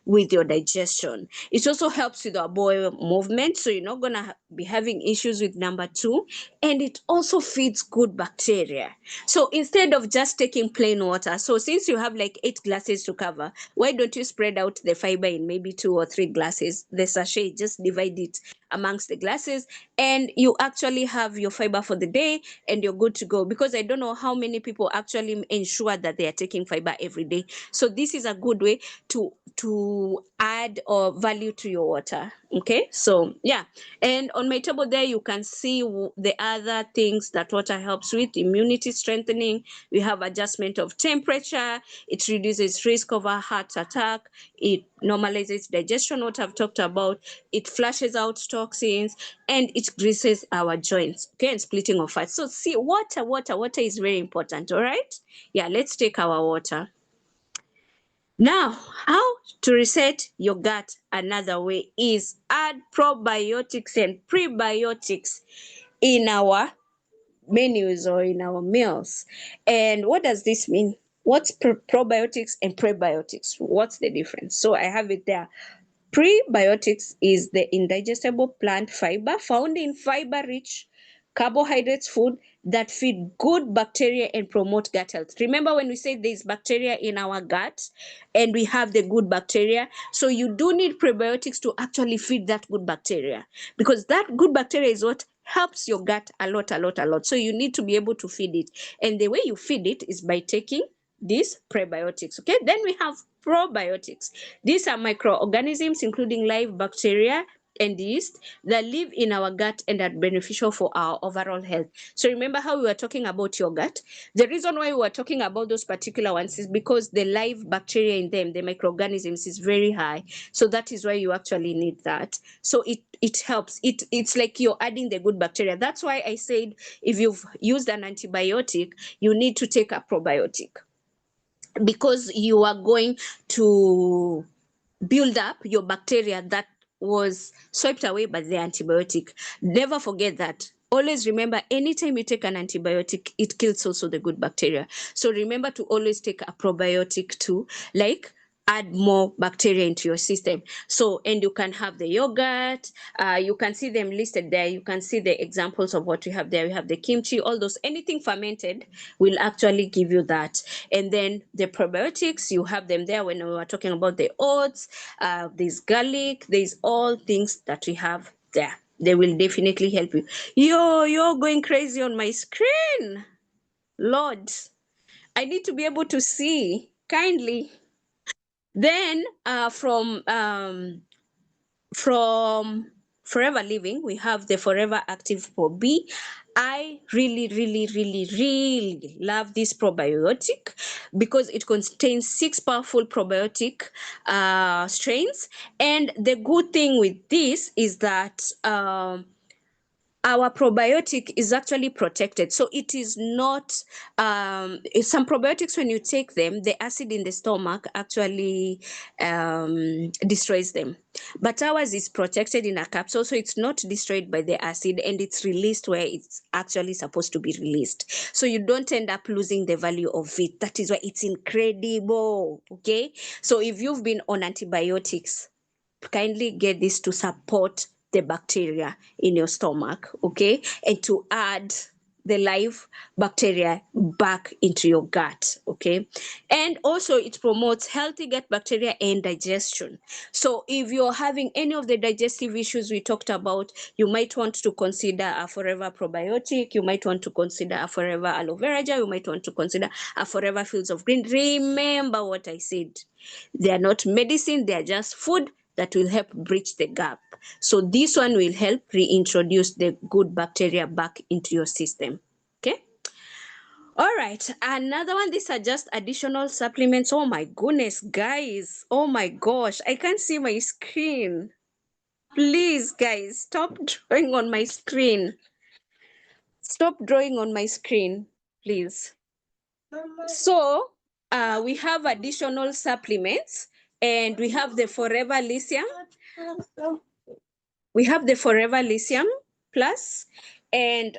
with your digestion. It also helps with our bowel movement, so you're not going to be having issues with number 2, and it also feeds good bacteria. So instead of just taking plain water, so since you have like 8 glasses to cover, why don't you spread out the fiber in maybe 2 or 3 glasses? The sachet, just divide it amongst the glasses, and you actually have your fiber for the day, and you're good to go. Because I don't know how many people actually ensure that they are taking fiber every day. So this is a good way to add or value to your water. Okay, so yeah, and on my table there you can see the other things that water helps with: immunity strengthening. We have adjustment of temperature. It reduces risk of a heart attack. It normalizes digestion, what I've talked about. It flushes out toxins, and it greases our joints. Okay, and splitting of fat. So see, water is very important. All right, yeah, let's take our water. Now, How to reset your gut another way is add probiotics and prebiotics in our menus or in our meals. And what does this mean? What's probiotics and prebiotics? What's the difference? So I have it there. Prebiotics is the indigestible plant fiber found in fiber-rich carbohydrates food that feed good bacteria and promote gut health. Remember when we said there's bacteria in our gut and we have the good bacteria? So you do need prebiotics to actually feed that good bacteria, because that good bacteria is what helps your gut a lot. So you need to be able to feed it. And the way you feed it is by taking these prebiotics. Okay, then we have probiotics. These are microorganisms, including live bacteria and yeast, that live in our gut and are beneficial for our overall health. So remember how we were talking about your gut? The reason why we were talking about those particular ones is because the live bacteria in them, the microorganisms, is very high. So that is why you actually need that. So it helps. It's like you're adding the good bacteria. That's why I said if you've used an antibiotic, you need to take a probiotic, because you are going to build up your bacteria that was swiped away by the antibiotic. Never forget that. Always remember, anytime you take an antibiotic, it kills also the good bacteria. So remember to always take a probiotic too, like add more bacteria into your system. So, and you can have the yogurt, you can see them listed there. You can see the examples of what we have there. We have the kimchi, all those, anything fermented will actually give you that. And then the probiotics, you have them there when we were talking about the oats, there's garlic, there's all things that we have there. They will definitely help you. You're going crazy on my screen. Lord, I need to be able to see kindly. Then from Forever Living, we have the Forever Active Pro B. I really love this probiotic because it contains 6 powerful probiotic strains. And the good thing with this is that our probiotic is actually protected. So it is not, some probiotics, when you take them, the acid in the stomach actually destroys them. But ours is protected in a capsule, so it's not destroyed by the acid, and it's released where it's actually supposed to be released. So you don't end up losing the value of it. That is why it's incredible. Okay. So if you've been on antibiotics, kindly get this to support the bacteria in your stomach, okay? And to add the live bacteria back into your gut, okay? And also it promotes healthy gut bacteria and digestion. So if you're having any of the digestive issues we talked about, you might want to consider a Forever probiotic, you might want to consider a Forever aloe vera gel, you might want to consider a Forever Fields of Green. Remember what I said. They are not medicine, they are just food that will help bridge the gap. So this one will help reintroduce the good bacteria back into your system. Okay. All right. Another one, these are just additional supplements. Oh my goodness, guys. Oh my gosh. I can't see my screen. Please, guys, stop drawing on my screen. Stop drawing on my screen, please. So we have additional supplements, and we have the Forever Lithium. We have the Forever Lithium Plus, and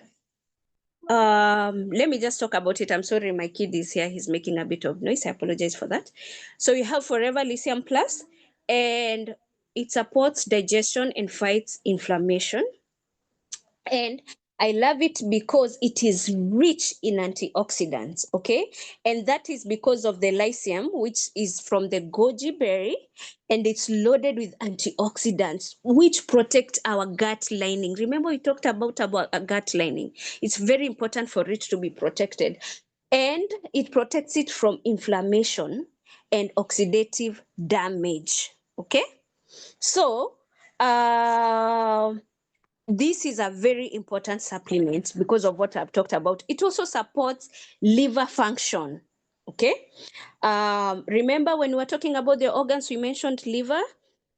let me just talk about it. I'm sorry, my kid is here. He's making a bit of noise. I apologize for that. So you have Forever Lithium Plus, and it supports digestion and fights inflammation. And I love it because it is rich in antioxidants, okay? And that is because of the lithium, which is from the goji berry, and it's loaded with antioxidants, which protect our gut lining. Remember, we talked about a gut lining. It's very important for it to be protected. And it protects it from inflammation and oxidative damage, okay? So, this is a very important supplement because of what I've talked about. It also supports liver function. Okay. Remember when we were talking about the organs, we mentioned liver.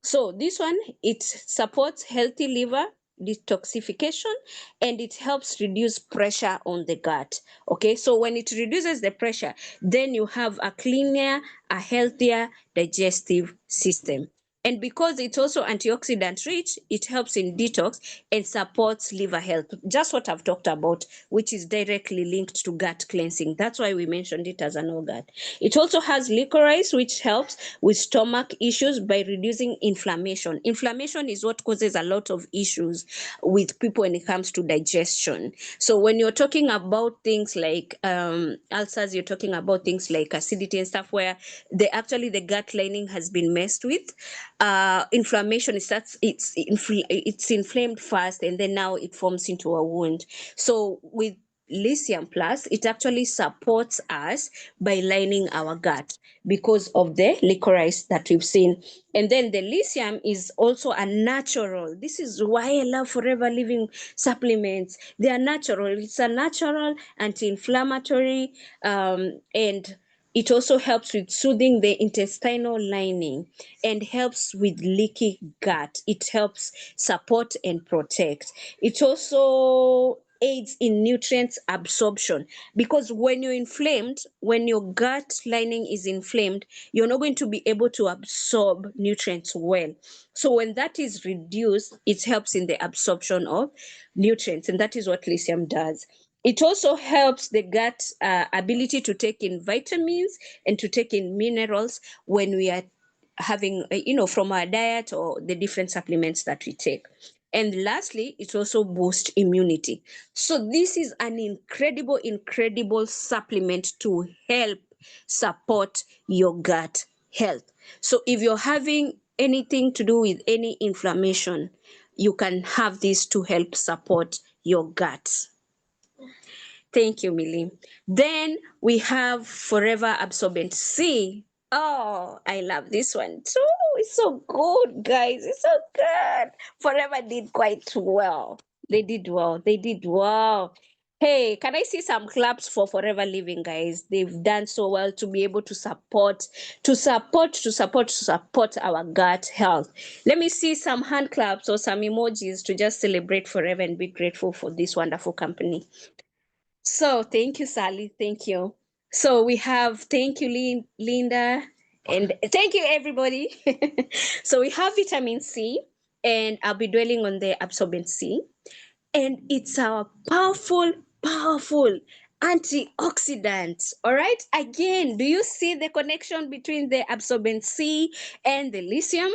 So this one, it supports healthy liver detoxification, and it helps reduce pressure on the gut. Okay, so when it reduces the pressure, then you have a cleaner, a healthier digestive system. And because it's also antioxidant rich, it helps in detox and supports liver health. Just what I've talked about, which is directly linked to gut cleansing. That's why we mentioned it as an organ. It also has licorice, which helps with stomach issues by reducing inflammation. Inflammation is what causes a lot of issues with people when it comes to digestion. So when you're talking about things like ulcers, you're talking about things like acidity and stuff where the gut lining has been messed with. Inflammation starts, it's inflamed first, and then now it forms into a wound. So with lithium plus, it actually supports us by lining our gut because of the licorice that we've seen. And then the lithium is also a natural. This is why I love Forever Living supplements. They are natural. It's a natural anti-inflammatory, and it also helps with soothing the intestinal lining and helps with leaky gut. It helps support and protect. It also aids in nutrients absorption, because when you're inflamed, when your gut lining is inflamed, you're not going to be able to absorb nutrients well. So when that is reduced, it helps in the absorption of nutrients, and that is what lithium does. It also helps the gut ability to take in vitamins and to take in minerals when we are having, from our diet or the different supplements that we take. And lastly, it also boosts immunity. So this is an incredible, incredible supplement to help support your gut health. So if you're having anything to do with any inflammation, you can have this to help support your gut. Thank you, Millie. Then we have Forever Absorbent C. Oh, I love this one too. It's so good, guys. It's so good. Forever did quite well. They did well. They did well. Hey, can I see some claps for Forever Living, guys? They've done so well to be able to support our gut health. Let me see some hand claps or some emojis to just celebrate Forever and be grateful for this wonderful company. So thank you, Sally. Thank you. So we have, thank you, Linda, and thank you, everybody. So we have vitamin C, and I'll be dwelling on the absorbent C, and it's a powerful, powerful antioxidant. All right. Again, do you see the connection between the absorbent C and the lithium?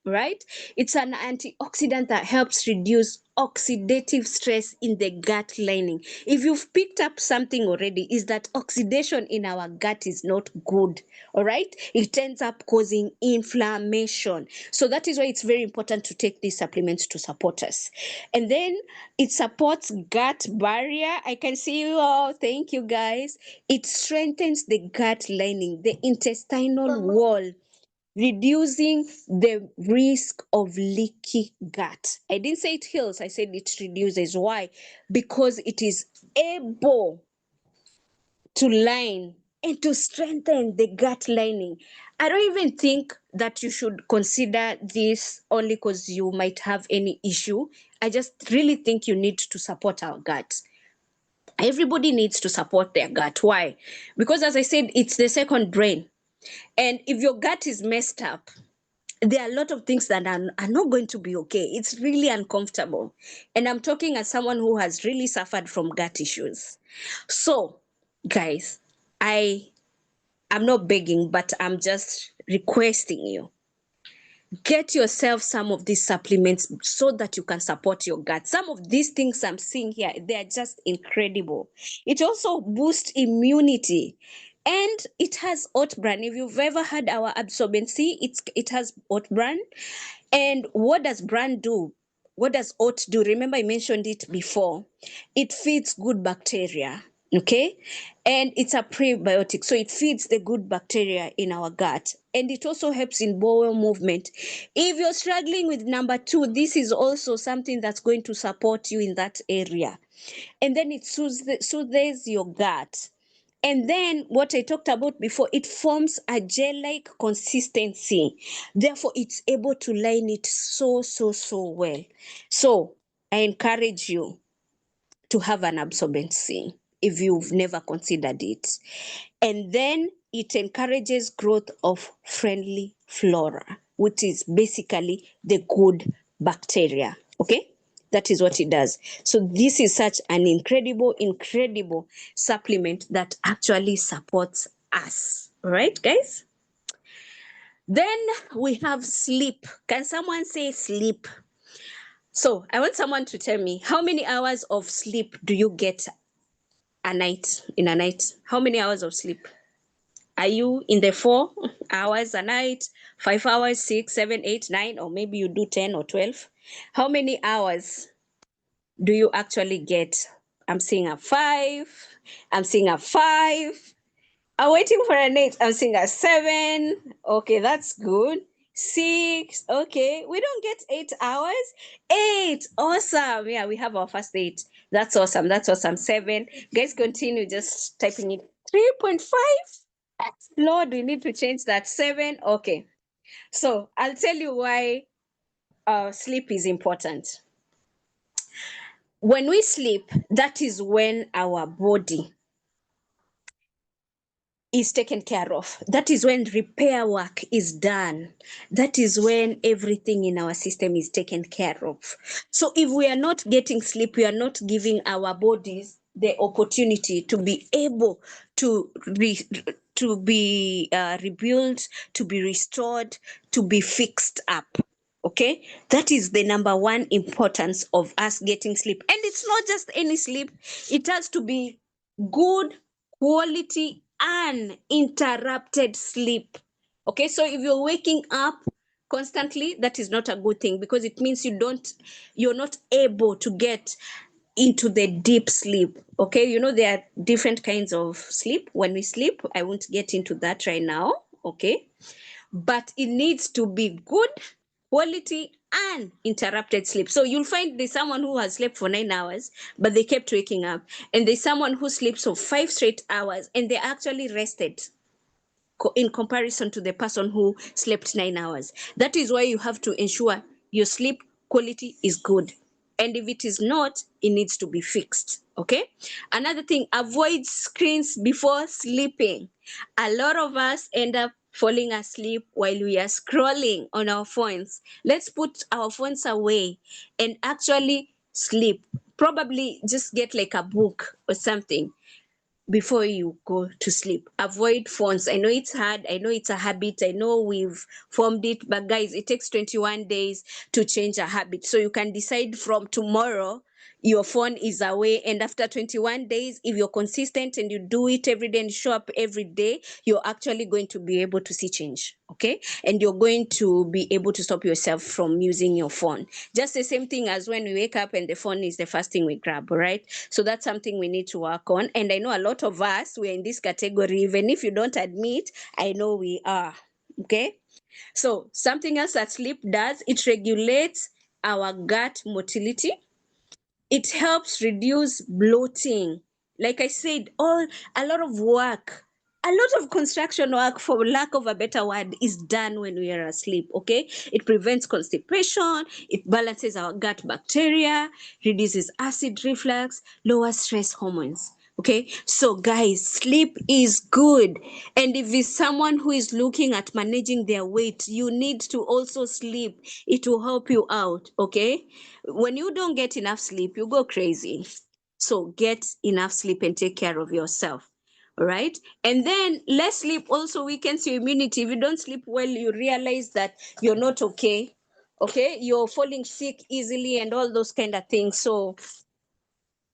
Right? It's an antioxidant that helps reduce oxidative stress in the gut lining. If you've picked up something already, is that oxidation in our gut is not good. All right, it ends up causing inflammation. So that is why it's very important to take these supplements to support us. And then it supports gut barrier. I can see you all. Thank you, guys. It strengthens the gut lining, the intestinal wall, reducing the risk of leaky gut. I didn't say it heals, I said it reduces. Why? Because it is able to line and to strengthen the gut lining. I don't even think that you should consider this only because you might have any issue. I just really think you need to support our gut. Everybody needs to support their gut. Why? Because as I said, it's the second brain. And if your gut is messed up, there are a lot of things that are not going to be okay. It's really uncomfortable. And I'm talking as someone who has really suffered from gut issues. So, guys, I'm not begging, but I'm just requesting you, get yourself some of these supplements so that you can support your gut. Some of these things I'm seeing here, they are just incredible. It also boosts immunity, and it has oat bran. If you've ever had our absorbency, it has oat bran. And what does bran do? What does oat do? Remember, I mentioned it before. It feeds good bacteria, okay? And it's a prebiotic, so it feeds the good bacteria in our gut. And it also helps in bowel movement. If you're struggling with number two, this is also something that's going to support you in that area. And then it soothes your gut. And then what I talked about before, it forms a gel-like consistency. Therefore, it's able to line it so, so, so well. So I encourage you to have an absorbency if you've never considered it. And then it encourages growth of friendly flora, which is basically the good bacteria. Okay? That is what it does. So this is such an incredible supplement that actually supports us. All right, guys? Then we have sleep. Can someone say sleep? So I want someone to tell me, how many hours of sleep do you get a night, in a night? How many hours of sleep? Are you in the 4 hours a night, 5 hours, 6, 7, 8, 9, or maybe you do 10 or 12? How many hours do you actually get? I'm seeing a 5. I'm seeing a 5. I'm waiting for an 8. I'm seeing a 7. Okay, that's good. 6. Okay, we don't get 8 hours. 8. Awesome. Yeah, we have our first 8. That's awesome. That's awesome. 7. Guys, continue just typing it. 3.5. Lord, we need to change that. 7. Okay. So I'll tell you why sleep is important. When we sleep, that is when our body is taken care of. That is when repair work is done. That is when everything in our system is taken care of. So if we are not getting sleep, we are not giving our bodies the opportunity to be able to be rebuilt, to be restored, to be fixed up. Okay, that is the number one importance of us getting sleep. And it's not just any sleep, it has to be good quality uninterrupted sleep. Okay, so if you're waking up constantly, that is not a good thing, because it means you're not able to get into the deep sleep. Okay, you know, there are different kinds of sleep. When we sleep, I won't get into that right now. Okay, but it needs to be good quality and interrupted sleep. So you'll find there's someone who has slept for 9 hours, but they kept waking up. And there's someone who sleeps for 5 straight hours and they actually rested in comparison to the person who slept 9 hours. That is why you have to ensure your sleep quality is good. And if it is not, it needs to be fixed. Okay. Another thing, avoid screens before sleeping. A lot of us end up falling asleep while we are scrolling on our phones. Let's put our phones away and actually sleep. Probably just get like a book or something before you go to sleep. Avoid phones. I know it's hard. I know it's a habit. I know we've formed it, but guys, it takes 21 days to change a habit. So you can decide from tomorrow your phone is away, and after 21 days, if you're consistent and you do it every day and show up every day, you're actually going to be able to see change. Okay, and you're going to be able to stop yourself from using your phone. Just the same thing as when we wake up and the phone is the first thing we grab. Right? So that's something we need to work on. And I know a lot of us, we're in this category. Even if you don't admit, I know we are. Okay, so something else that sleep does, it regulates our gut motility. It helps reduce bloating. Like I said, a lot of work, a lot of construction work, for lack of a better word, is done when we are asleep. Okay, it prevents constipation, it balances our gut bacteria, reduces acid reflux, lowers stress hormones. Okay, so guys, sleep is good. And if it's someone who is looking at managing their weight, you need to also sleep. It will help you out. Okay, when you don't get enough sleep, you go crazy. So get enough sleep and take care of yourself. All right. And then less sleep also weakens your immunity. If you don't sleep well, you realize that you're not okay. Okay, you're falling sick easily and all those kind of things. So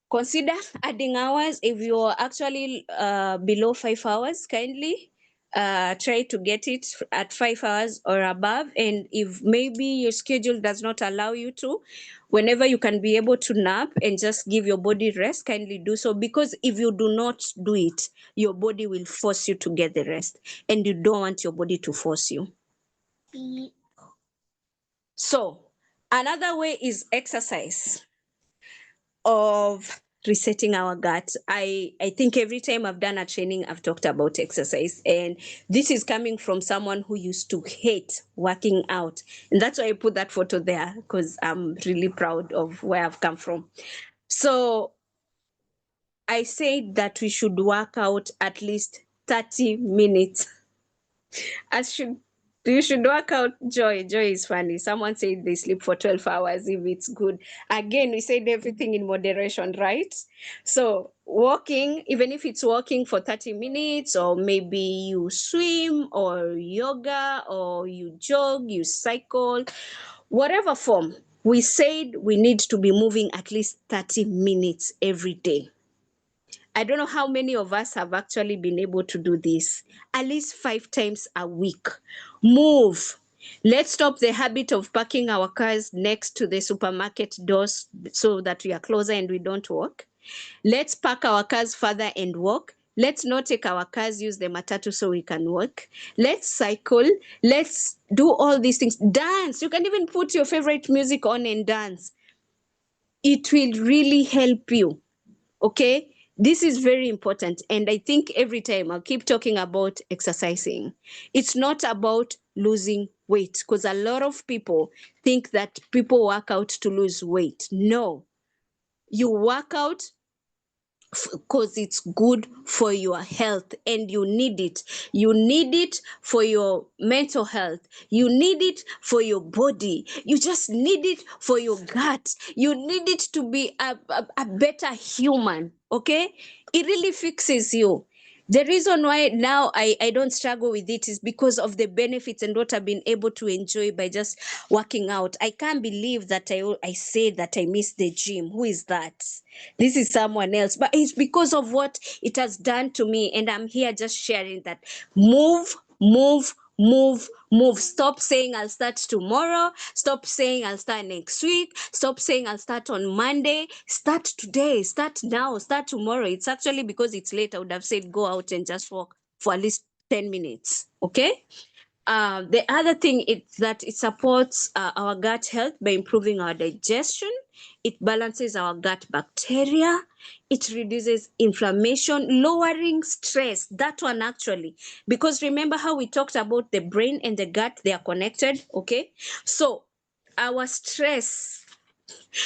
consider adding hours. If you're actually below 5 hours, kindly try to get it at 5 hours or above. And if maybe your schedule does not allow you to, whenever you can be able to nap and just give your body rest, kindly do so. Because if you do not do it, your body will force you to get the rest, and you don't want your body to force you. So another way is exercise. Of resetting our gut. I think every time I've done a training, I've talked about exercise. And this is coming from someone who used to hate working out. And that's why I put that photo there, because I'm really proud of where I've come from. So I said that we should work out at least 30 minutes. As should You should work out. Joy is funny. Someone said they sleep for 12 hours if it's good. Again, we said everything in moderation, right? So walking, even if it's walking for 30 minutes, or maybe you swim or yoga or you jog, you cycle, whatever form, we said we need to be moving at least 30 minutes every day. I don't know how many of us have actually been able to do this at least 5 times a week. Move. Let's stop the habit of parking our cars next to the supermarket doors so that we are closer and we don't walk. Let's park our cars further and walk. Let's not take our cars, use the matatu so we can walk. Let's cycle. Let's do all these things. Dance. You can even put your favorite music on and dance. It will really help you. Okay, this is very important. And I think every time I'll keep talking about exercising. It's not about losing weight, because a lot of people think that people work out to lose weight. No, you work out because it's good for your health and you need it. You need it for your mental health. You need it for your body. You just need it for your gut. You need it to be a better human. Okay, it really fixes you. The reason why now I don't struggle with it is because of the benefits and what I've been able to enjoy by just working out. I can't believe that I say that I miss the gym. Who is that? This is someone else. But it's because of what it has done to me. And I'm here just sharing that. Move, move, move, move. Stop saying I'll start tomorrow. Stop saying I'll start next week. Stop saying I'll start on Monday. Start today. Start now. Start tomorrow. It's actually because it's late. I would have said go out and just walk for at least 10 minutes. Okay? The other thing is that it supports our gut health by improving our digestion. It balances our gut bacteria. It reduces inflammation, lowering stress. That one actually, because remember how we talked about the brain and the gut, they are connected. Okay, so our stress,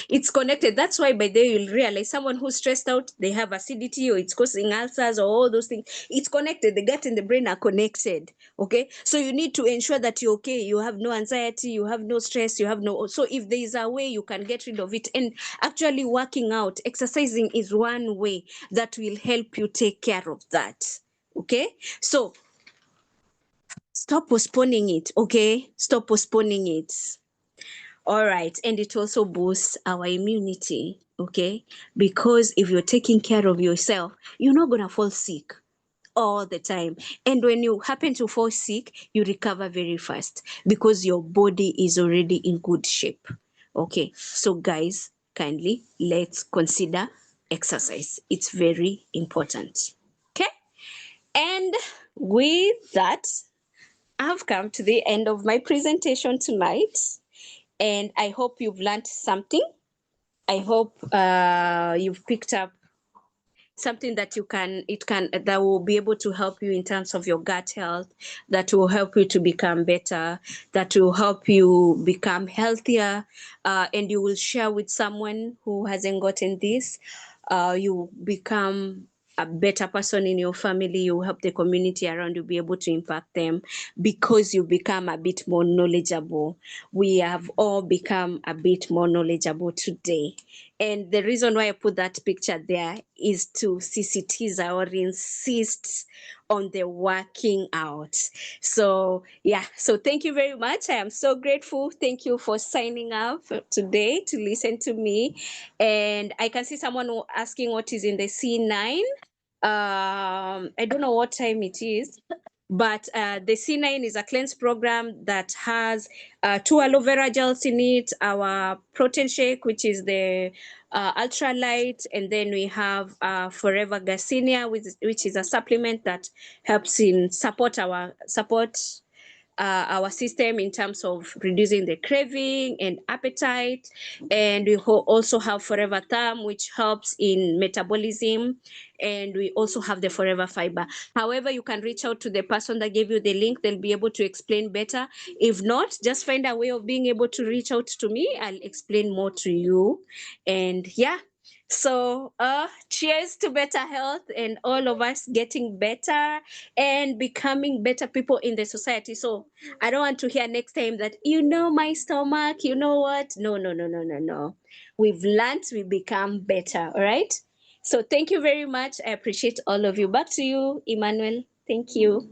it's connected. That's why by then you'll realize someone who's stressed out, they have acidity or it's causing ulcers or all those things. It's connected. The gut and the brain are connected. Okay. So you need to ensure that you're okay. You have no anxiety, you have no stress, you have no. So if there is a way you can get rid of it, and actually working out, exercising is one way that will help you take care of that. Okay. So stop postponing it. Okay. Stop postponing it. All right. And it also boosts our immunity. Okay. Because if you're taking care of yourself, you're not going to fall sick all the time. And when you happen to fall sick, you recover very fast because your body is already in good shape. Okay. So, guys, kindly let's consider exercise. It's very important. Okay. And with that, I've come to the end of my presentation tonight. And I hope you've learned something. I hope you've picked up something that that will be able to help you in terms of your gut health, that will help you to become better, that will help you become healthier, and you will share with someone who hasn't gotten this. You become a better person in your family. You help the community around you be able to impact them because you become a bit more knowledgeable. We have all become a bit more knowledgeable today. And the reason why I put that picture there is to sensitize or insist on the working out. So, yeah. So, thank you very much. I am so grateful. Thank you for signing up today to listen to me. And I can see someone asking what is in the C9. I don't know what time it is, but the C9 is a cleanse program that has 2 aloe vera gels in it, our protein shake, which is the ultra light, and then we have Forever Garcinia, which is a supplement that helps in support our system in terms of reducing the craving and appetite. And we also have Forever Thumb, which helps in metabolism. And we also have the Forever Fiber. However, you can reach out to the person that gave you the link. They'll be able to explain better. If not, just find a way of being able to reach out to me. I'll explain more to you. And yeah, so cheers to better health and all of us getting better and becoming better people in the society. So I don't want to hear next time that, my stomach, you know what? No, no, no, no, no, no. We've learned, we become better. All right. So thank you very much. I appreciate all of you. Back to you, Emmanuel. Thank you.